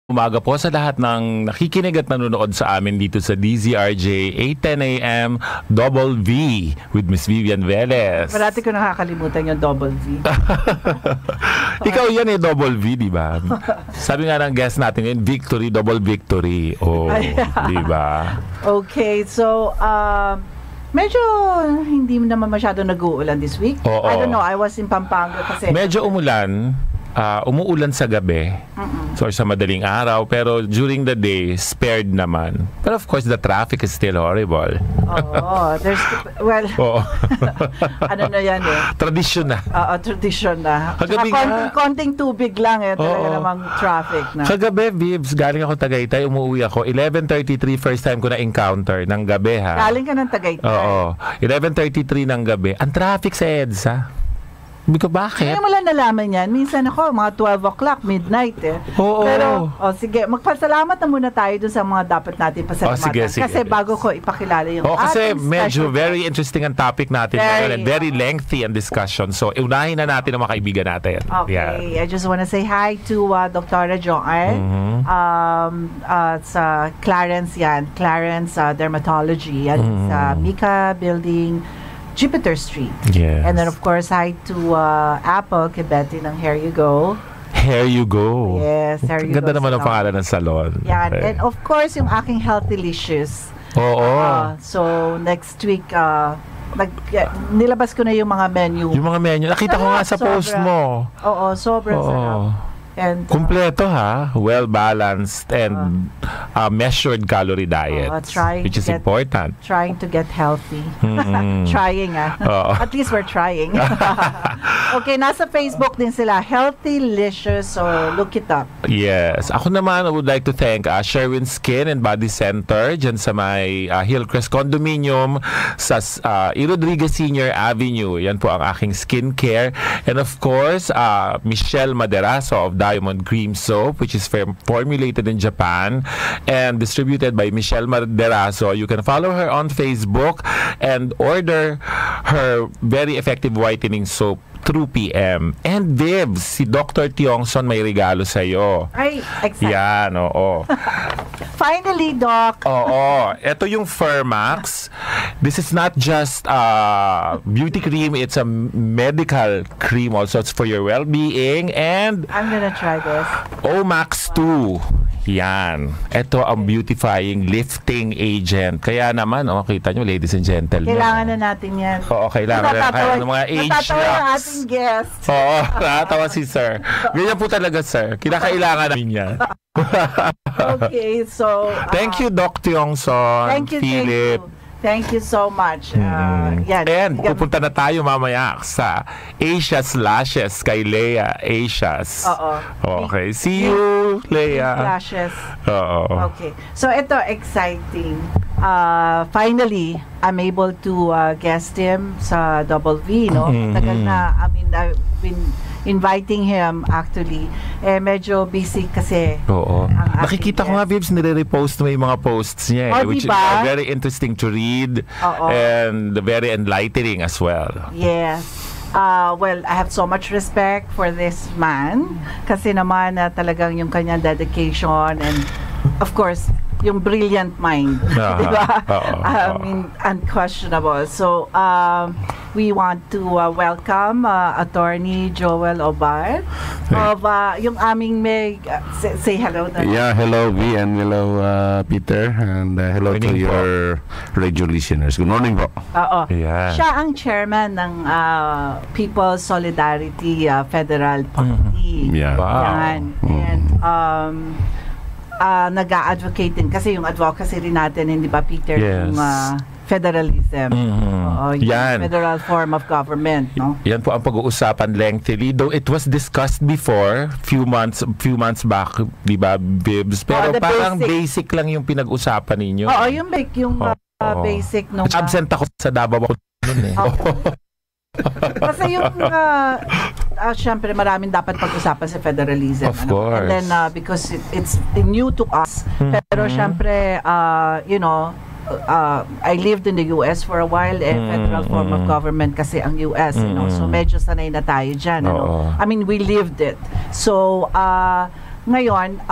Umaga po sa lahat ng nakikinig at nanonood sa amin dito sa DZRJ 8:10 AM Double V with Miss Vivian Velez. Parati ko nakakalimutan yung Double V. Ikaw yan Double V, di ba? Sabi nga ng guest natin ngayon, victory, double victory. Oh, di ba? Okay, so medyo hindi naman masyado nag-uulan this week. I don't know, I was in Pampanga kasi medyo umulan. Umuulan sa gabi or sa madaling araw, pero during the day spared naman. But of course the traffic is still horrible. There's ano na yan tradisyon na. Tradisyon na. Kagabi konting tubig lang talaga namang traffic na. Kagabi, Vibs, galing ako Tagaytay, umuwi ako 11:33, first time ko na encounter ng gabi ha. Galing ka ng Tagaytay? Oo. 11:33 ng gabi. Ang traffic sa EDSA. Sabi ko, bakit? Kaya mo lang nalaman yan. Minsan ako, mga 12 o'clock, midnight Oo. Pero, sige, magpasalamat na muna tayo dun sa mga dapat natin pasalamatan. Sige. Kasi bago ko ipakilala yung kasi medyo very interesting ang topic natin. Very lengthy ang discussion. So, unahin na natin ang mga kaibigan natin. Okay. I just wanna say hi to Dr. Joanne. Sa Clarence yan. Clarence Dermatology. Yan sa Mika Building, Jupiter Street. Yes. And then of course, hi to Apple, Kibeti ng Here You Go. Here You Go. Yes, Here You Go. Ganda naman ang pangalan ng salon. Yan. And of course, yung aking Healthylicious. So, next week, nilabas ko na yung mga menu. Yung mga menu. Nakita ko nga sa post mo. Sobrang sarap. And, kumpleto ha, well-balanced and measured calorie diet, which is important. Trying to get healthy. Trying At least we're trying. Okay, nasa Facebook din sila, Healthylicious, so look it up. Yes. Ako naman, I would like to thank Sherwin Skin and Body Center dyan sa may Hillcrest Condominium sa E. Rodriguez Senior Avenue. Yan po ang aking skincare. And of course, Michelle Maderaso of Diamond Cream Soap, which is formulated in Japan and distributed by Michelle Maderaso. You can follow her on Facebook and order her very effective whitening soap through PM. And Vibs, si Dr. Tiongson may regalo sa'yo. Ay, exactly. Yan, Finally, Doc. Ito yung Fermax. This is not just beauty cream, it's a medical cream also. It's for your well-being. And I'm gonna try this. Omax 2. Yan. Ito ang beautifying lifting agent. Kaya naman, kita nyo, ladies and gentlemen. Kailangan na natin yan. Kailangan na. Kaya ng mga age locks. Natatawa ang ating guest. Natatawa si Sir. Ganyan po talaga, Sir. Kinakailangan namin yan. Okay, so thank you, Doc Tiongson. Thank you so much. And pupunta na tayo mamaya sa Asia's Lashes kay Leia Asia's. Okay. See you, Leia. Lashes. Okay. So ito, exciting. Finally, I'm able to guest him sa Double V, no? Tagal na, I've been inviting him actually. Medyo busy kasi. Nakikita ko nga, Vibs, nire-repost mo yung mga posts niya. Which is very interesting to read and very enlightening as well. Yes. Well, I have so much respect for this man kasi naman talagang yung kanyang dedication and of course, yung brilliant mind. Diba? I mean, unquestionable. So, we want to welcome Attorney Joel Obar of yung aming say hello na. Yeah, hello V and hello Peter and hello to your radio listeners. Good morning po. Yeah. Siya ang chairman ng People's Solidarity Federal Party. Wow. And nag-a-advocate din kasi yung advocacy rin natin, hindi ba Peter, yung federalism. Yan. Federal form of government, no? Yan po ang pag-uusapan lengthily. Though it was discussed before, few months back, di ba, Bibs? Pero parang basic lang yung pinag-usapan ninyo. Yung basic nung... Absent ako sa Davao ako nun Kasi yung syempre maraming dapat pag-usapan sa federalism. Of course. And then because it's new to us. Pero syempre I lived in the US for a while federal form of government kasi ang US, So medyo sanay na tayo diyan, I mean, we lived it. So ngayon,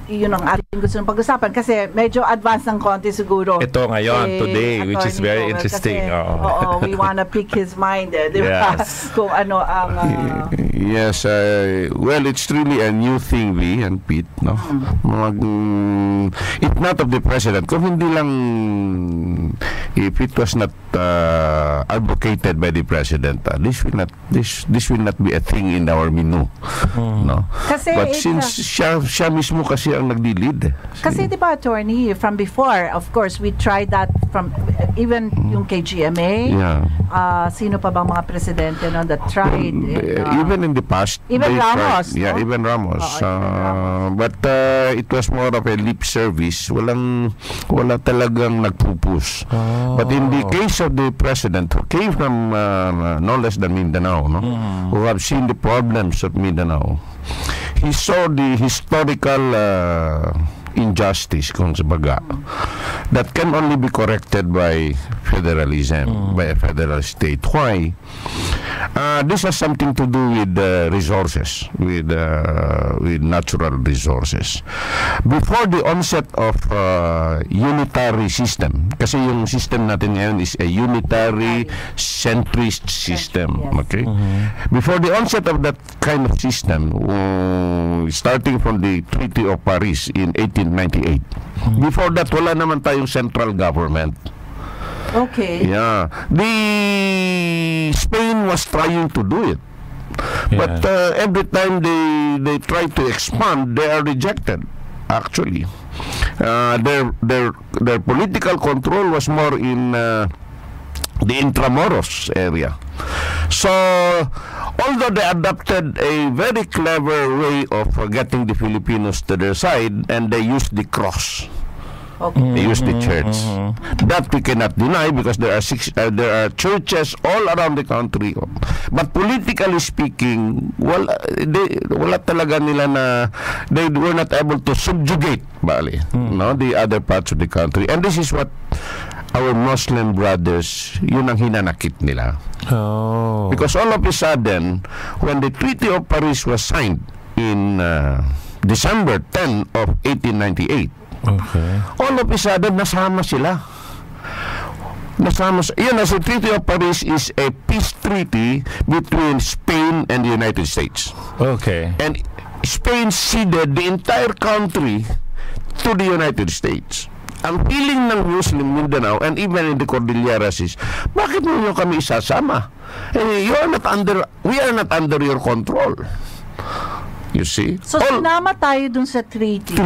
yun ang ating gusto ng pag-usapan kasi medyo advanced ng konti siguro. Ito ngayon, today, which is very interesting. Kasi, we wanna pick his mind, di ba? Yes. Kung ano ang... Yes, well, it's really a new thing, Lee and Pete, no? It's not of the president. Kung hindi lang, if it was not advocated by the president, this will not be a thing in our menu, no? Kasi but since siya mismo kasi ang nagdi-lead. Kasi di ba, attorney, from before, of course, we tried that from even yung kay GMA. Yeah. Sino pa bang mga presidente that tried? Even in the past. Even Ramos. Tried, no? even Ramos. But it was more of a lip service. Wala talagang nagpupus. But in the case of the president who came from no less than Mindanao, no? Who have seen the problems of Mindanao, he saw the historical injustice, kung sabaga, that can only be corrected by federalism, by a federal state. Why? This has something to do with resources, with natural resources. Before the onset of unitary system, kasi yung system natin ngayon is a unitary centrist system, okay? Before the onset of that kind of system, starting from the Treaty of Paris in 1898, before that, wala naman tayong central government. Okay. Yeah. Spain was trying to do it. Yeah. But every time they try to expand, they are rejected, actually. Their political control was more in the Intramuros area. So, although they adopted a very clever way of getting the Filipinos to their side, and they used the cross. Okay. They use the church. That we cannot deny because there are churches all around the country. But politically speaking, wala talaga nila na they were not able to subjugate the other parts of the country. And this is what our Muslim brothers, yun ang hinanakit nila. Because all of a sudden, when the Treaty of Paris was signed in December 10 of 1898, all of a sudden, nasama sila. Yun, as the Treaty of Paris is a peace treaty between Spain and the United States. Okay. And Spain ceded the entire country to the United States. Ang feeling ng Muslim Mindanao and even in the Cordilleras is, bakit mo nyo kami isasama? We are not under your control. You see? So, sinama tayo dun sa treaty.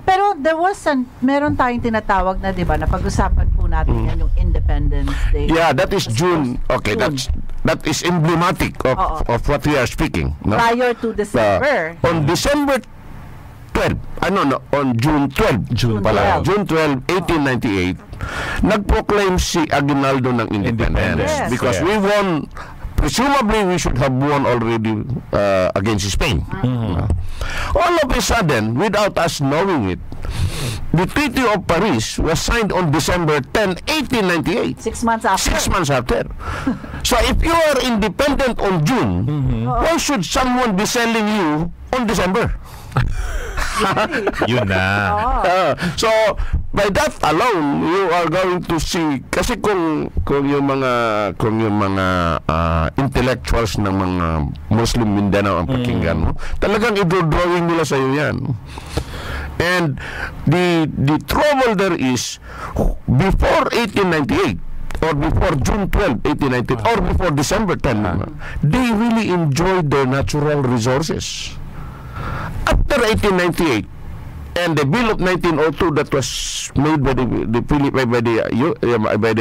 Pero meron tayong tinatawag na, di ba, na pag-usapan po natin yan yung Independence Day. Yeah, that is June. Okay, that is emblematic of what we are speaking. No? Prior to December. On December 12, on June 12, June 12, 1898, nag-proclaim si Aguinaldo ng independence. Yes. Because we won. Presumably, we should have won already against Spain. All of a sudden, without us knowing it, the Treaty of Paris was signed on December 10, 1898. 6 months after. 6 months after. So, if you are independent on June, why should someone be selling you on December? Yun na. So, by that alone, you are going to see, kasi kung yung mga intellectuals ng mga Muslim Mindanao ang pakinggan mo, talagang i-drawing nila sa iyo yan. And the trouble there is, before 1898, or before June 12, 1898, or before December 10, they really enjoyed their natural resources. After 1898 and the Bill of 1902 that was made by the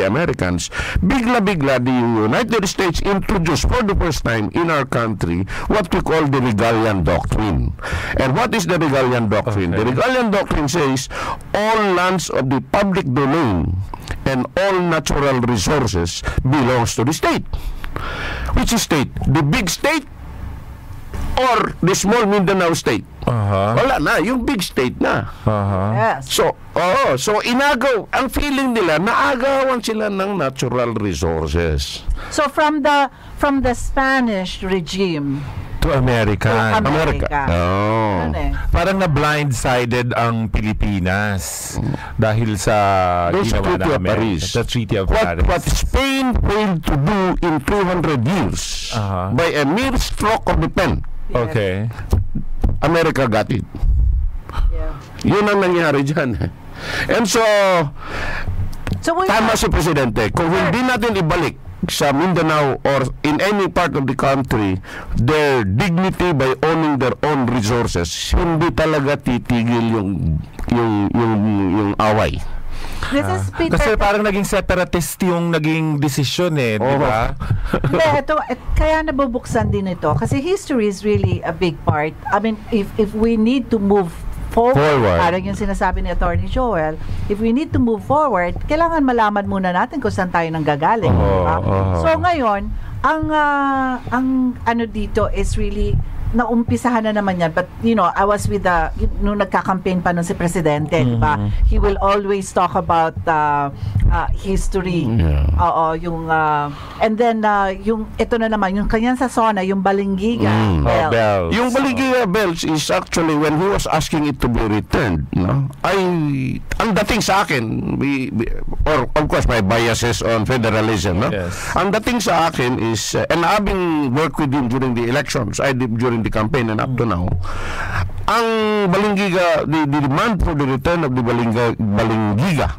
Americans, bigla the United States introduced for the first time in our country what we call the Regalian Doctrine. And what is the Regalian Doctrine? The Regalian Doctrine says all lands of the public domain and all natural resources belongs to the state. Which is state? The big state or the small Mindanao state? Wala na, yung big state na. Yes. So inagaw, ang feeling nila, naagawan sila ng natural resources. So from the Spanish regime, To America. America. Oh. Ano eh. Parang na blindsided ang Pilipinas dahil sa Those ginawa Treaty ng of Amerika. Paris. The Treaty of What Paris. Spain failed to do in 200 years by a mere stroke of the pen, Yes. Okay. America got it. Yeah. Yun ang nangyari dyan. And so, So we tama si Presidente, kung hindi natin ibalik sa Mindanao or in any part of the country their dignity by owning their own resources, hindi talaga titigil yung away. This is Peter. Kasi parang naging separatist yung naging desisyon di ba? Kaya nabubuksan din ito kasi history is really a big part. I mean, if we need to move forward, parang yung sinasabi ni Attorney Joel, if we need to move forward, kailangan malaman muna natin kung saan tayo nanggagaling. Diba? So ngayon, ang ano dito is really naumpisahan na naman yan. But, you know, I was with nung nagka-campaign pa nun si Presidente, di ba? He will always talk about history. Yeah. Oo, yung, and then, yung, ito na naman, yung kanyang sa SONA, yung Balingiga Bell. Bells. Yung Balingiga Bells is actually when he was asking it to be returned, no? Ang dating sa akin, or of course my biases on federalism, no? Yes. Ang dating sa akin is, and having worked with him during the elections, during the campaign and up to now, ang Balingiga, the demand for the return of the Balingiga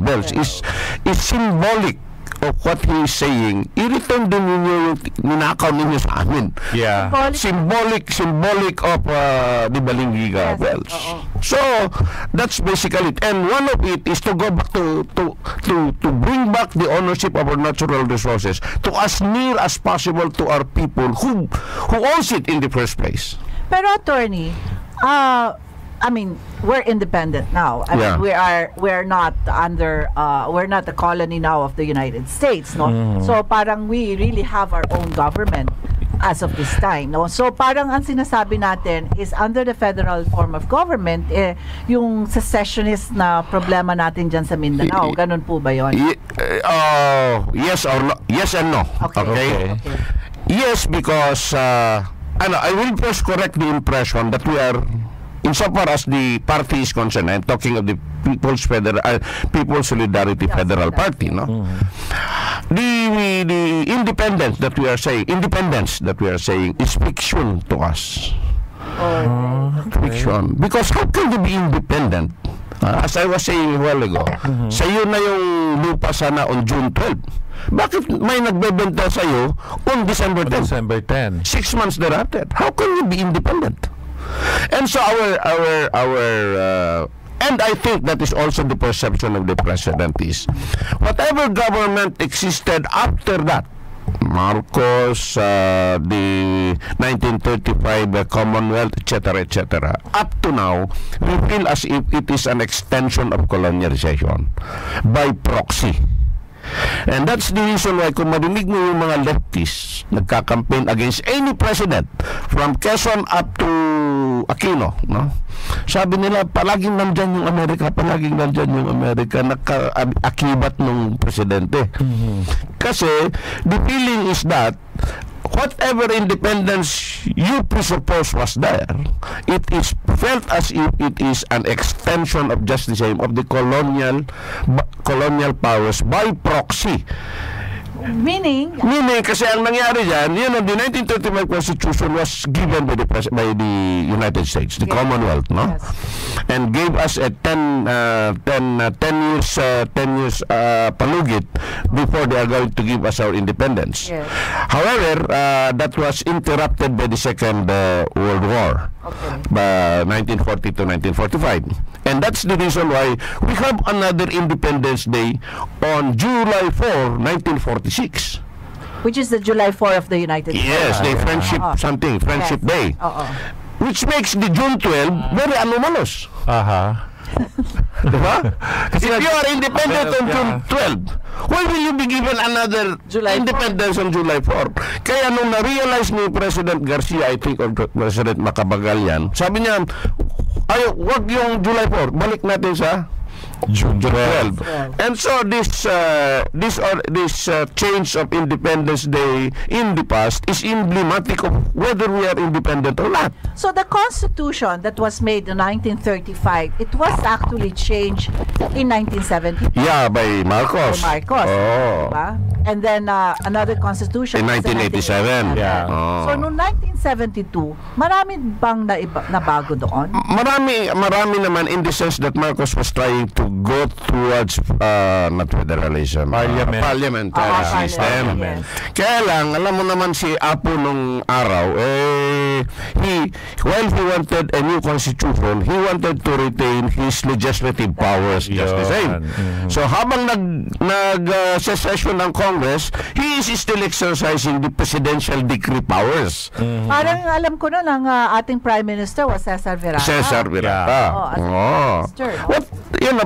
bells is symbolic of what he is saying. I-return din ninyo yung ninakaw ninyo sa amin. Yeah. Symbolic of the Balingiga bells. So that's basically it. And one of it is to go back to bring back the ownership of our natural resources to as near as possible to our people who owns it in the first place. Pero attorney, I mean, we're independent now. I mean, we're not under we're not a colony now of the United States, no? So parang we really have our own government as of this time, no? So parang ang sinasabi natin is under the federal form of government, yung secessionist na problema natin dyan sa Mindanao, ganun po ba yun? Yes or no? Yes and no. Okay. Yes, because I will first correct the impression that we are, insofar as the party is concerned, I'm talking of the People's Solidarity Federal Party, no? The independence that we are saying is fiction to us. Fiction. Because how can you be independent? As I was saying a while ago, sa iyo na yung lupa sana on June 12. Bakit may nagbebenta sa iyo on December 10? December 10. 6 months thereafter. How can you be independent? And so and I think that is also the perception of the president is whatever government existed after that, Marcos, the 1935 Commonwealth, etc., up to now, we feel as if it is an extension of colonialization by proxy. And that's the reason why kung marinig mo yung mga leftists nagka-campaign against any president from Quezon up to Aquino, no? Sabi nila palaging nandyan yung Amerika, naka-akibat ng presidente. Kasi the feeling is that whatever independence you presuppose was there, it is felt as if it is an extension of just the same of the colonial powers by proxy. Meaning kasi ang nangyari dyan, the 1935 Constitution was given by the United States, the Commonwealth, no? Yes. And gave us a 10 years palugit before they are going to give us our independence. Yes. However, that was interrupted by the Second World War, by 1940 to 1945. And that's the reason why we have another Independence Day on July 4, 1946. which is the July 4 of the United States. Yes, the Friendship Day. Which makes the June 12 very anomalous. Diba? If you are independent on June 12, why will you be given another independence on July 4? Kaya nung na-realize ni President Garcia, I think, or President Macapagal yan, sabi niya, wag yung July 4, balik natin sa June 12. 12. And so this change of Independence Day in the past is emblematic of whether we are independent or not. So the Constitution that was made in 1935, it was actually changed in 1970. Yeah, by Marcos. By Marcos. Oh. Diba? And then another Constitution In was 1987. Yeah. Oh. So noong 1972, marami bang nabago doon? Marami naman in the sense that Marcos was trying to go towards not federalism, parliamentary system. Yes. Kaya lang, alam mo naman si Apo nung araw, while he wanted a new constitution, he wanted to retain his legislative powers just the same. So habang nag-session ng Congress, he is still exercising the presidential decree powers. Parang alam ko na lang ating Prime Minister was Cesar Virata. Cesar Virata. Minister, no? What,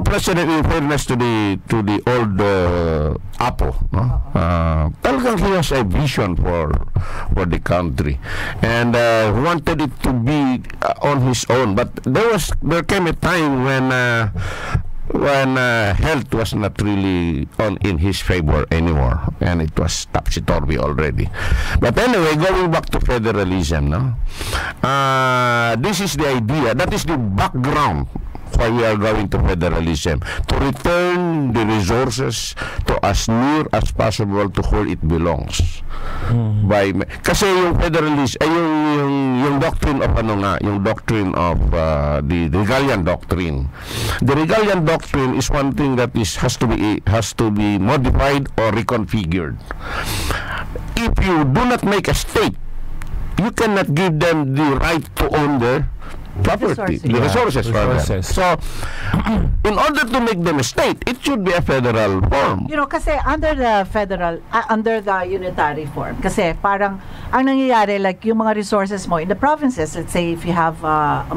President, in fairness to the old Apo, no? Talagang he has a vision for the country, and wanted it to be on his own. But there came a time when health was not really in his favor anymore, and it was topsy-turvy already. But anyway, going back to federalism, no? This is the idea, that is the background why we are going to federalism, to return the resources to as near as possible to where it belongs. Kasi yung federalism, yung doctrine of yung doctrine of the Regalian doctrine. The Regalian doctrine is one thing that has to be modified or reconfigured. If you do not make a state, you cannot give them the right to own their property, the resources. So, in order to make them a state, it should be a federal form. Kasi under the unitary form, kasi parang ang nangyayari, like yung mga resources mo in the provinces, let's say if you have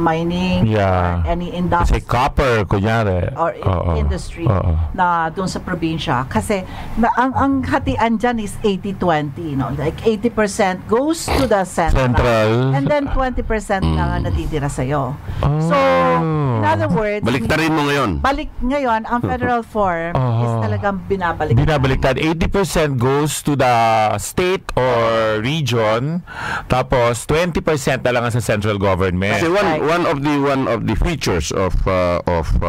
mining, or any industry, say copper, kunyari, or industry na doon sa probinsya, kasi ang hatian dyan is 80-20, like 80% goes to the central. And then 20% na natitira sa'yo. So, in other words, baliktarin mo ngayon. Ang federal form is talagang binabaliktad. 80% goes to the state or region, tapos 20% na lang sa central government. Kasi one of the features of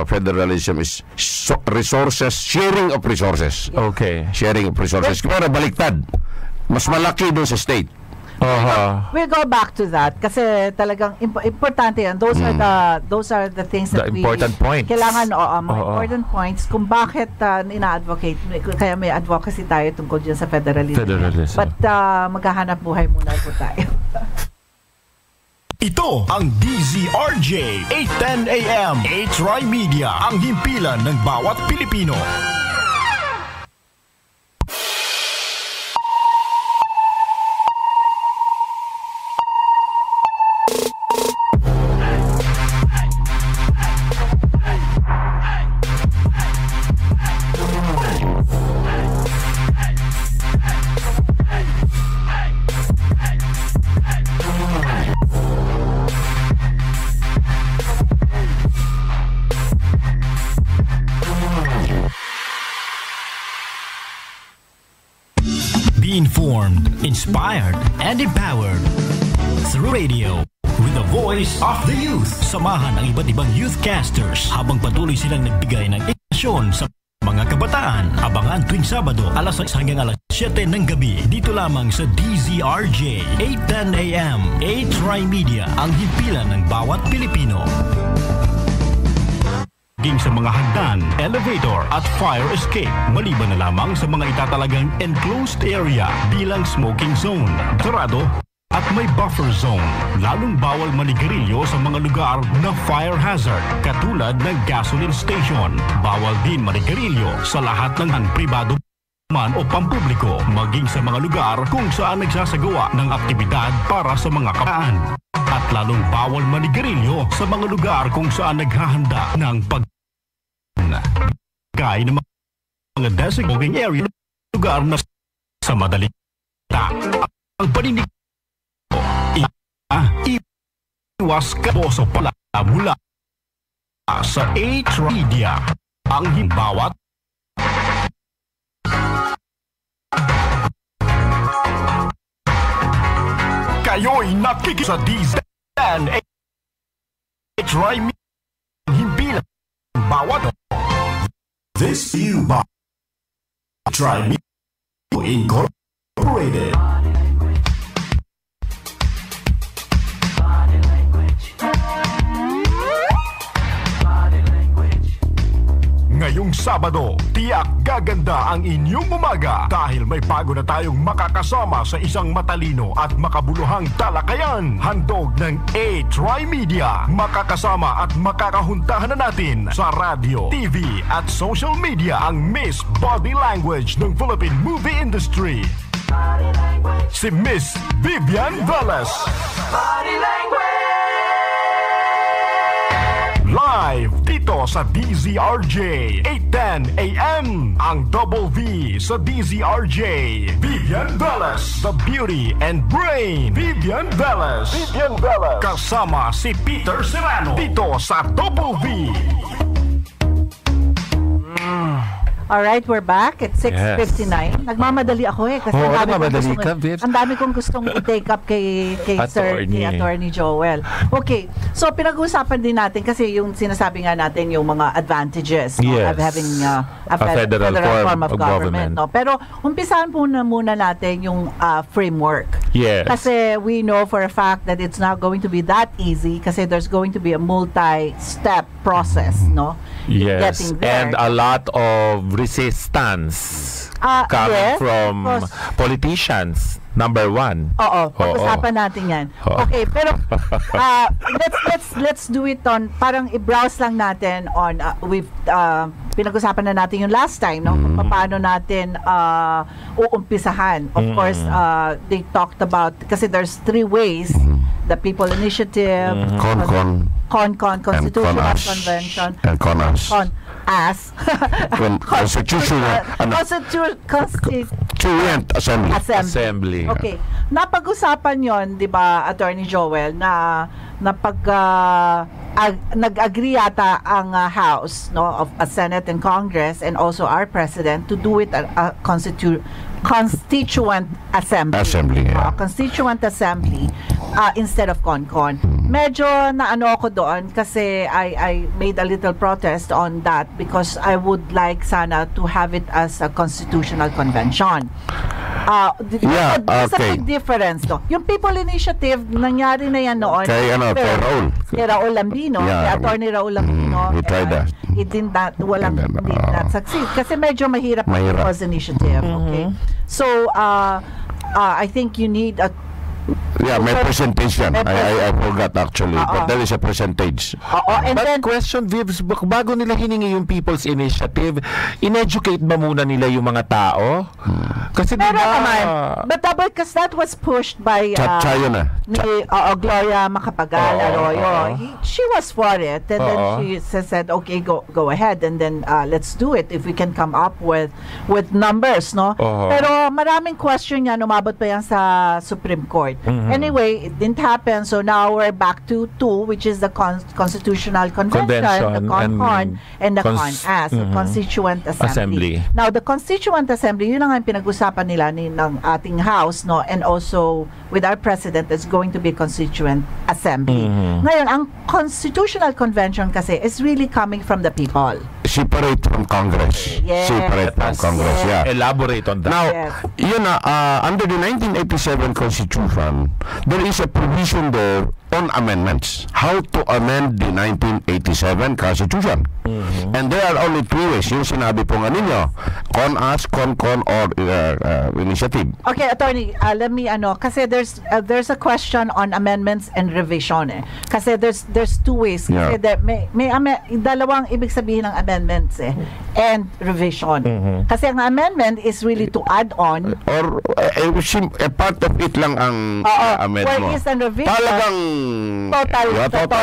federalism is sharing of resources. Okay. Sharing of resources. Pero baliktad. Mas malaki doon sa state. We'll go back to that kasi talagang importante yan. Those are the things that important points. Kailangan mga important points kung bakit ina-advocate, kaya may advocacy tayo tungkol dyan sa federalism. But maghahanap buhay muna po tayo. Ito ang DZRJ 8:10 AM. TriMedia, ang himpilan ng bawat Pilipino. Informed, inspired, and empowered through radio with the voice of the youth. Samahan ang iba't ibang youth casters habang patuloy silang nagbigay ng edukasyon sa mga kabataan. Abangan tuwing Sabado alas 6 hanggang alas 7 ng gabi dito lamang sa DZRJ 8:10 AM. TriMedia, ang himpilan ng bawat Pilipino. Sa mga hagdan, elevator at fire escape, maliban na lamang sa mga itatalagang enclosed area bilang smoking zone, sarado at may buffer zone. Lalong bawal manigarilyo sa mga lugar na fire hazard katulad ng gasoline station. Bawal din manigarilyo sa lahat ng pribado man o pampubliko, maging sa mga lugar kung saan nagsasagawa ng aktibidad para sa mga kabataan. At lalong bawal manigarilyo sa mga lugar kung saan naghahanda ng kaya ng mga designated area, lugar na sa madaling ang paninig iwas ka sa pala mula sa TriMedia. ang Bawat. Kayo'y nakikita sa DZN TriMedia Himpilan Bawat. This you by TriMedia Incorporated. Ngayong Sabado, tiyak gaganda ang inyong umaga dahil may bago na tayong makakasama sa isang matalino at makabuluhang talakayan. Handog ng TriMedia. Makakasama at makakahuntahan na natin sa radio, TV at social media ang Miss Body Language ng Philippine movie industry. Si Miss Vivian Velez. Body Language! Live dito sa DZRJ 8:10 AM. Ang Double V sa DZRJ. Vivian Velez, the beauty and brain. Vivian Velez. Kasama si Peter Serrano dito sa Double V. Alright, we're back at 6:59. Nagmamadali ako kasi ang dami kong gustong i-take up kay Sir, kay Attorney Joel. Okay, so pinag-uusapan din natin kasi yung sinasabi nga natin yung mga advantages of having a federal form of government. No? Pero umpisahan muna natin yung framework. Yes. Kasi we know for a fact that it's not going to be that easy kasi there's going to be a multi-step process, no? Yes, and a lot of resistance coming from politicians. Number one. Oo, pag-usapan natin yan. Okay, pero let's do it on, parang i-browse lang natin on, pinag-usapan na natin yung last time, no? Kung paano natin uumpisahan. Of course, they talked about, kasi there's 3 ways, the People Initiative, Constitutional Convention, and Constitutional Assembly. Okay. Napag-usapan yon, di ba, Attorney Joel, na nag-agree yata ang House, no, of Senate and Congress and also our President to do it a Constituent Assembly. Constituent Assembly instead of CONCON. Medyo naano ako doon kasi I made a little protest on that because I would like sana to have it as a constitutional convention. There's a big difference, no? Yung People Initiative, nangyari na yan noon. Kay Raul Lambino, kay Attorney Raul Lambino. He tried that. It did not succeed. Kasi medyo mahirap ang People's Initiative. Okay? So, I think you need a may presentation. I forgot actually. But there is a percentage. But question, Vibs, bago nila hiningi yung People's Initiative, in-educate ba muna nila yung mga tao? Kasi pero naman, but because that was pushed by Gloria Macapagal Arroyo. She was for it. And then she said, okay, go ahead. And then let's do it if we can come up with numbers, no? Pero maraming question yan, umabot pa yan sa Supreme Court. Anyway, it didn't happen. So now we're back to 2, which is the Constitutional Convention, the CONCON, and the CONAS, the Constituent Assembly. Now, the Constituent Assembly, yun ang pinag-usapan nila ng ating House, no, and also with our President, is going to be Constituent Assembly. Ngayon, ang Constitutional Convention kasi is really coming from the people. Separate from Congress. Separate from Congress, Elaborate on that. Now, under the 1987 Constitution, there is a provision there on amendments. How to amend the 1987 Constitution. And there are only 3 ways. Yung sinabi po nga ninyo, CONAS, CONCON, or initiative. Okay, Attorney, let me, kasi there's a question on amendments and revision. Kasi there's 2 ways. Kasi may dalawang ibig sabihin ng amendments and revision. Kasi ang amendment is really to add on. Or a part of it lang ang amendment. Where is the revision? Talagang total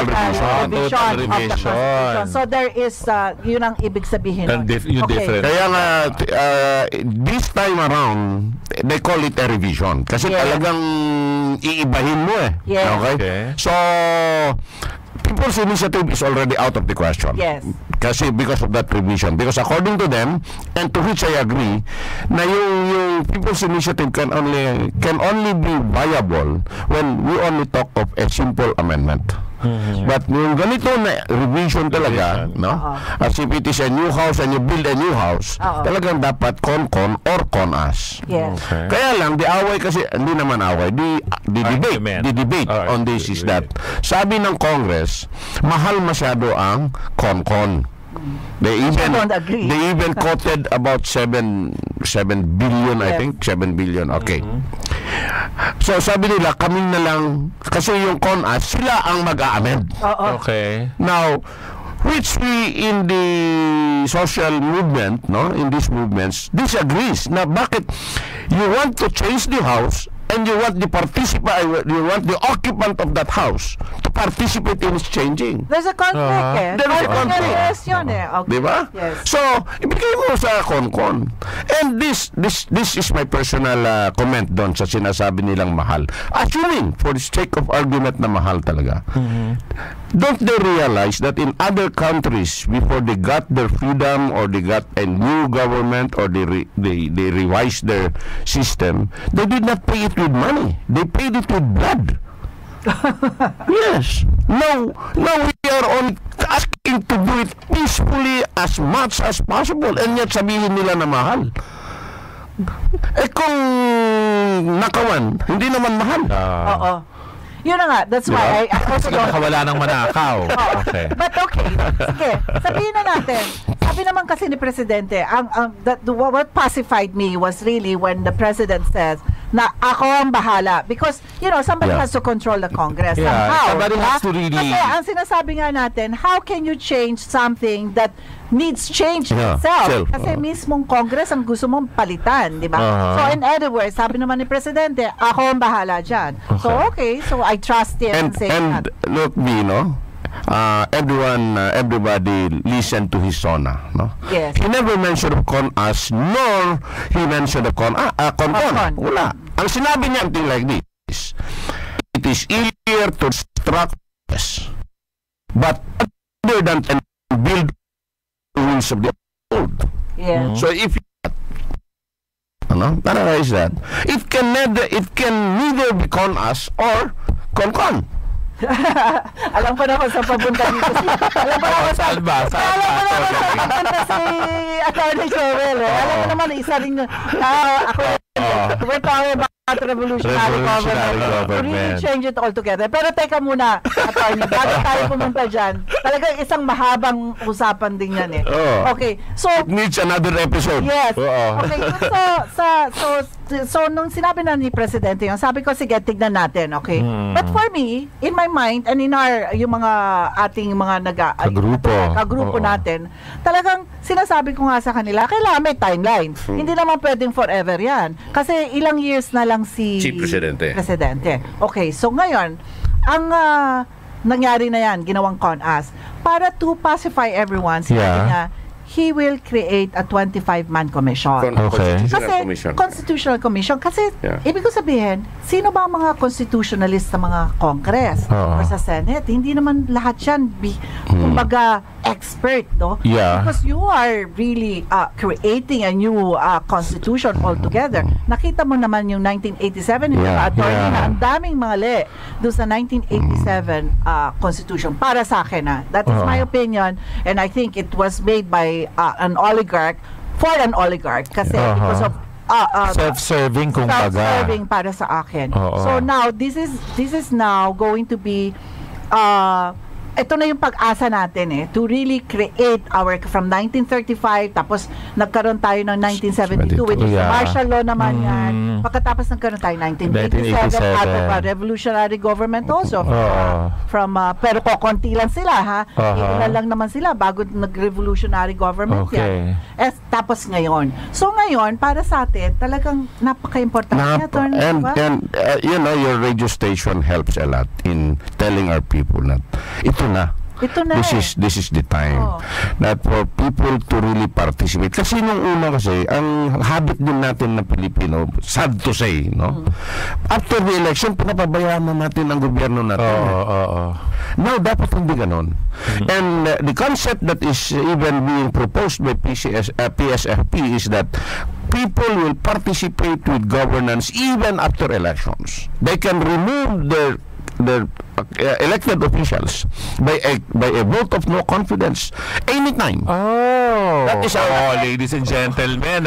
revision of the Constitution. So there is, yun ang ibig sabihin. Different. Kaya nga, this time around, they call it a revision. Kasi talagang iibahin mo Okay? So, people's initiative is already out of the question. Yes. Kasi because of that provision. Because according to them, and to which I agree, na yung people's initiative can only be viable when we only talk of a simple amendment. But yung ganito na revision talaga, no? As if it is a new house and you build a new house, talagang dapat con or con-as. Yes. Okay. Kaya lang, di away kasi, hindi naman away, the debate on this is that, sabi ng Congress, mahal masyado ang con-con. They even quoted about 7 billion, I think. 7 billion, okay. So sabi nila, kaming na lang, kasi yung con-as, sila ang mag-a-amend. Okay. Now, which we in the social movement, no, in these movements, disagrees na bakit you want to change the house and you want the occupant of that house to participate in its changing. There's a conflict eh. There is a conflict. Yun eh. Okay. Diba? Yes. So, ibigay mo sa con-con. And this is my personal comment doon sa sinasabi nilang mahal. Assuming, for the sake of argument na mahal talaga, don't they realize that in other countries, before they got their freedom or they got a new government or they revised their system, they did not pay it with money. They paid it with blood. Yes. Now we are on asking to do it peacefully as much as possible, and yet sabihin nila na mahal. Eh kung nakawan, hindi naman mahal. Oo. Yun na nga, that's why I also don't... Nakawala ng manakaw. Okay. But okay, sige, sabihin na natin, sabi naman kasi ni Presidente, what pacified me was really when the President says na ako ang bahala. Because, somebody has to control the Congress somehow. Somebody has to really... Kasi ang sinasabi nga natin, how can you change something that needs change itself? Kasi mismong Congress ang gusto mong palitan, di ba? So in other words, sabi naman ni Presidente, ako ang bahala dyan. Okay, so I trust him and say that. And look, everybody listened to his sona, no? Yes. He never mentioned of con-us, nor he mentioned of con-con. Wala. Ang sinabi niya something like this: it is easier to struck us, but other than build the wings of the old. Yeah. So if analyze that, it can neither be con-us or con-con. Alam ko na kung saan papunta dito. Alam ko na kung saan papunta si Atty. Joel. Alam ko naman, isa rin we're talking about revolutionary government. To really change it all together. Pero teka muna, Atty. Bago tayo pumunta dyan, talagang isang mahabang usapan din yan eh. Okay, so... It needs another episode. Yes. Okay, so nung sinabi na ni Presidente yun, sabi ko, sige, tignan natin, okay? But for me, in my mind, and in yung mga ating mga kagrupo natin, talagang sinasabi ko nga sa kanila, kailangan may timeline. Hindi naman pwedeng forever yan. Kasi ilang years na lang si Presidente. Okay, so ngayon, ang nangyari na yan, ginawang con-us, para to pacify everyone, sinabi niya, he will create a 25-man commission. Constitutional commission. Kasi, ibig ko sabihin, sino ba ang mga constitutionalist sa mga Congress or sa Senate? Hindi naman lahat yan, kumbaga, expert, no? Because you are really creating a new constitution altogether. Nakita mo naman yung 1987, yung attorney na ang daming mali doon sa 1987 constitution. Para sa akin, that is my opinion, and I think it was made by an oligarch for an oligarch kasi because of self-serving self-serving para sa akin. So now this is now going to be ito na yung pag-asa natin to really create our from 1935 tapos nagkaroon tayo ng 1972 which is martial law naman yan. Pagkatapos nagkaroon tayo 1987 out of a revolutionary government also from pero kokonti lang sila ilan lang naman sila bago nag-revolutionary government yan. Tapos ngayon. So ngayon para sa atin talagang napaka-importante and your radio station helps a lot in telling our people that ito na, Ito na this is the time that for people to really participate. Kasi nung una kasi, ang habit din natin na Pilipino, sad to say, no? After the election, pinapabayaan na natin ang gobyerno natin. Now, dapat hindi ganon. And the concept that is even being proposed by PSFP is that people will participate with governance even after elections. They can remove their elected officials by a vote of no confidence anytime. That is ladies and gentlemen,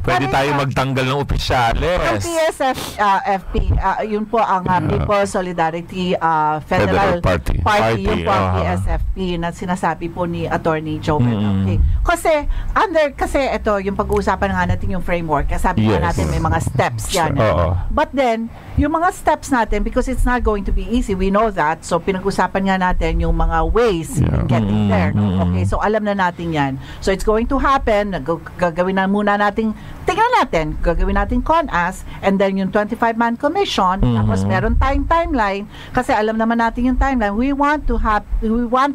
pwede tayo magtanggal ng opisyales. Ang PSFP, yun po ang People's Solidarity Federal Party. Yun po ang PSFP na sinasabi po ni Attorney Joel. Okay. Kasi ito, yung pag-uusapan nga natin yung framework, sabi nga natin may mga steps yan. But then, yung mga steps natin, because it's not going to be easy, we know that. So, pinag-usapan nga natin yung mga ways in getting there. Okay, so alam na natin yan. So, it's going to happen. Gagawin na muna natin, tingnan natin, gagawin natin CONAS, and then yung 25-man commission, tapos meron tayong timeline, kasi alam naman natin yung timeline. We want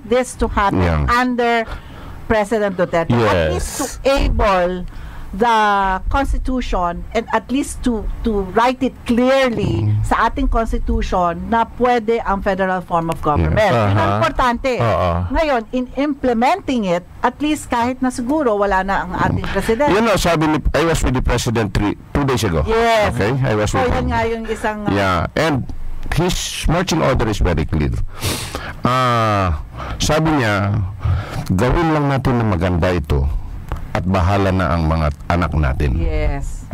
this to happen under President Duterte. At least to able the Constitution and at least to write it clearly sa ating Constitution na pwede ang federal form of government. Yun ang importante. Ngayon, in implementing it, at least kahit na siguro wala na ang ating President. You know, sabi ni, I was with the President 2 days ago. Yes. Okay? I was with him. Yan nga yung isang... and his marching order is very clear. Sabi niya, gawin lang natin na maganda ito at bahala na ang mga anak natin. Yes.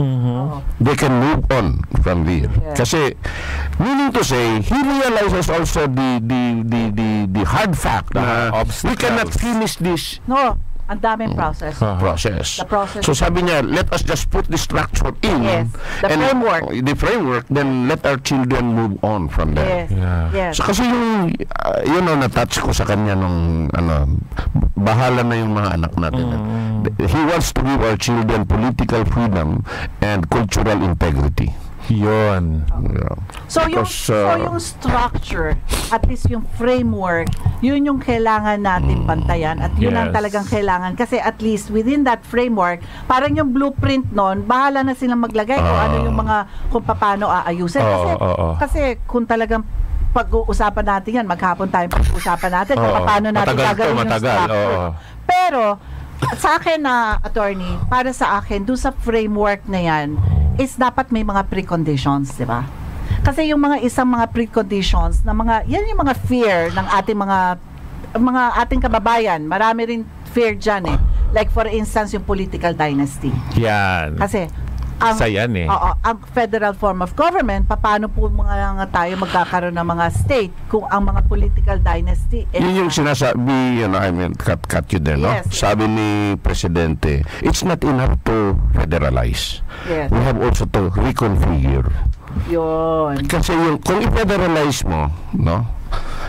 They can move on from there. Kasi, meaning to say, he realizes also the hard fact na we cannot finish this. No. Ang daming process. The process. So sabi niya, let us just put the structure in. Yes. The framework. Then let our children move on from there. Yes. So kasi yung, na-touch ko sa kanya nung, bahala na yung mga anak natin. He wants to give our children political freedom and cultural integrity. Yun. So yung structure, at least yung framework, yun yung kailangan natin bantayan at yun ang talagang kailangan kasi at least within that framework, parang yung blueprint nun, bahala na silang maglagay kung ano yung mga, kung paano aayusin. Kasi kung talagang pag-uusapan natin yan, maghapon tayo pag-uusapan natin kung paano natin gagawin yung structure. Pero sa akin na attorney, para sa akin, doon sa framework na yan, is dapat may mga preconditions, di ba? Kasi yung mga preconditions na yan yung mga fear ng ating mga ating kababayan. Marami rin fear dyan eh. Like for instance, yung political dynasty. Yan. Kasi ang federal form of government, paano po tayo magkakaroon ng mga state kung ang mga political dynasty yun yung sinasabi, I mean, cut you there, no? Sabi ni Presidente, it's not enough to federalize. We have also to reconfigure. Yun. Kasi kung i-federalize mo, no?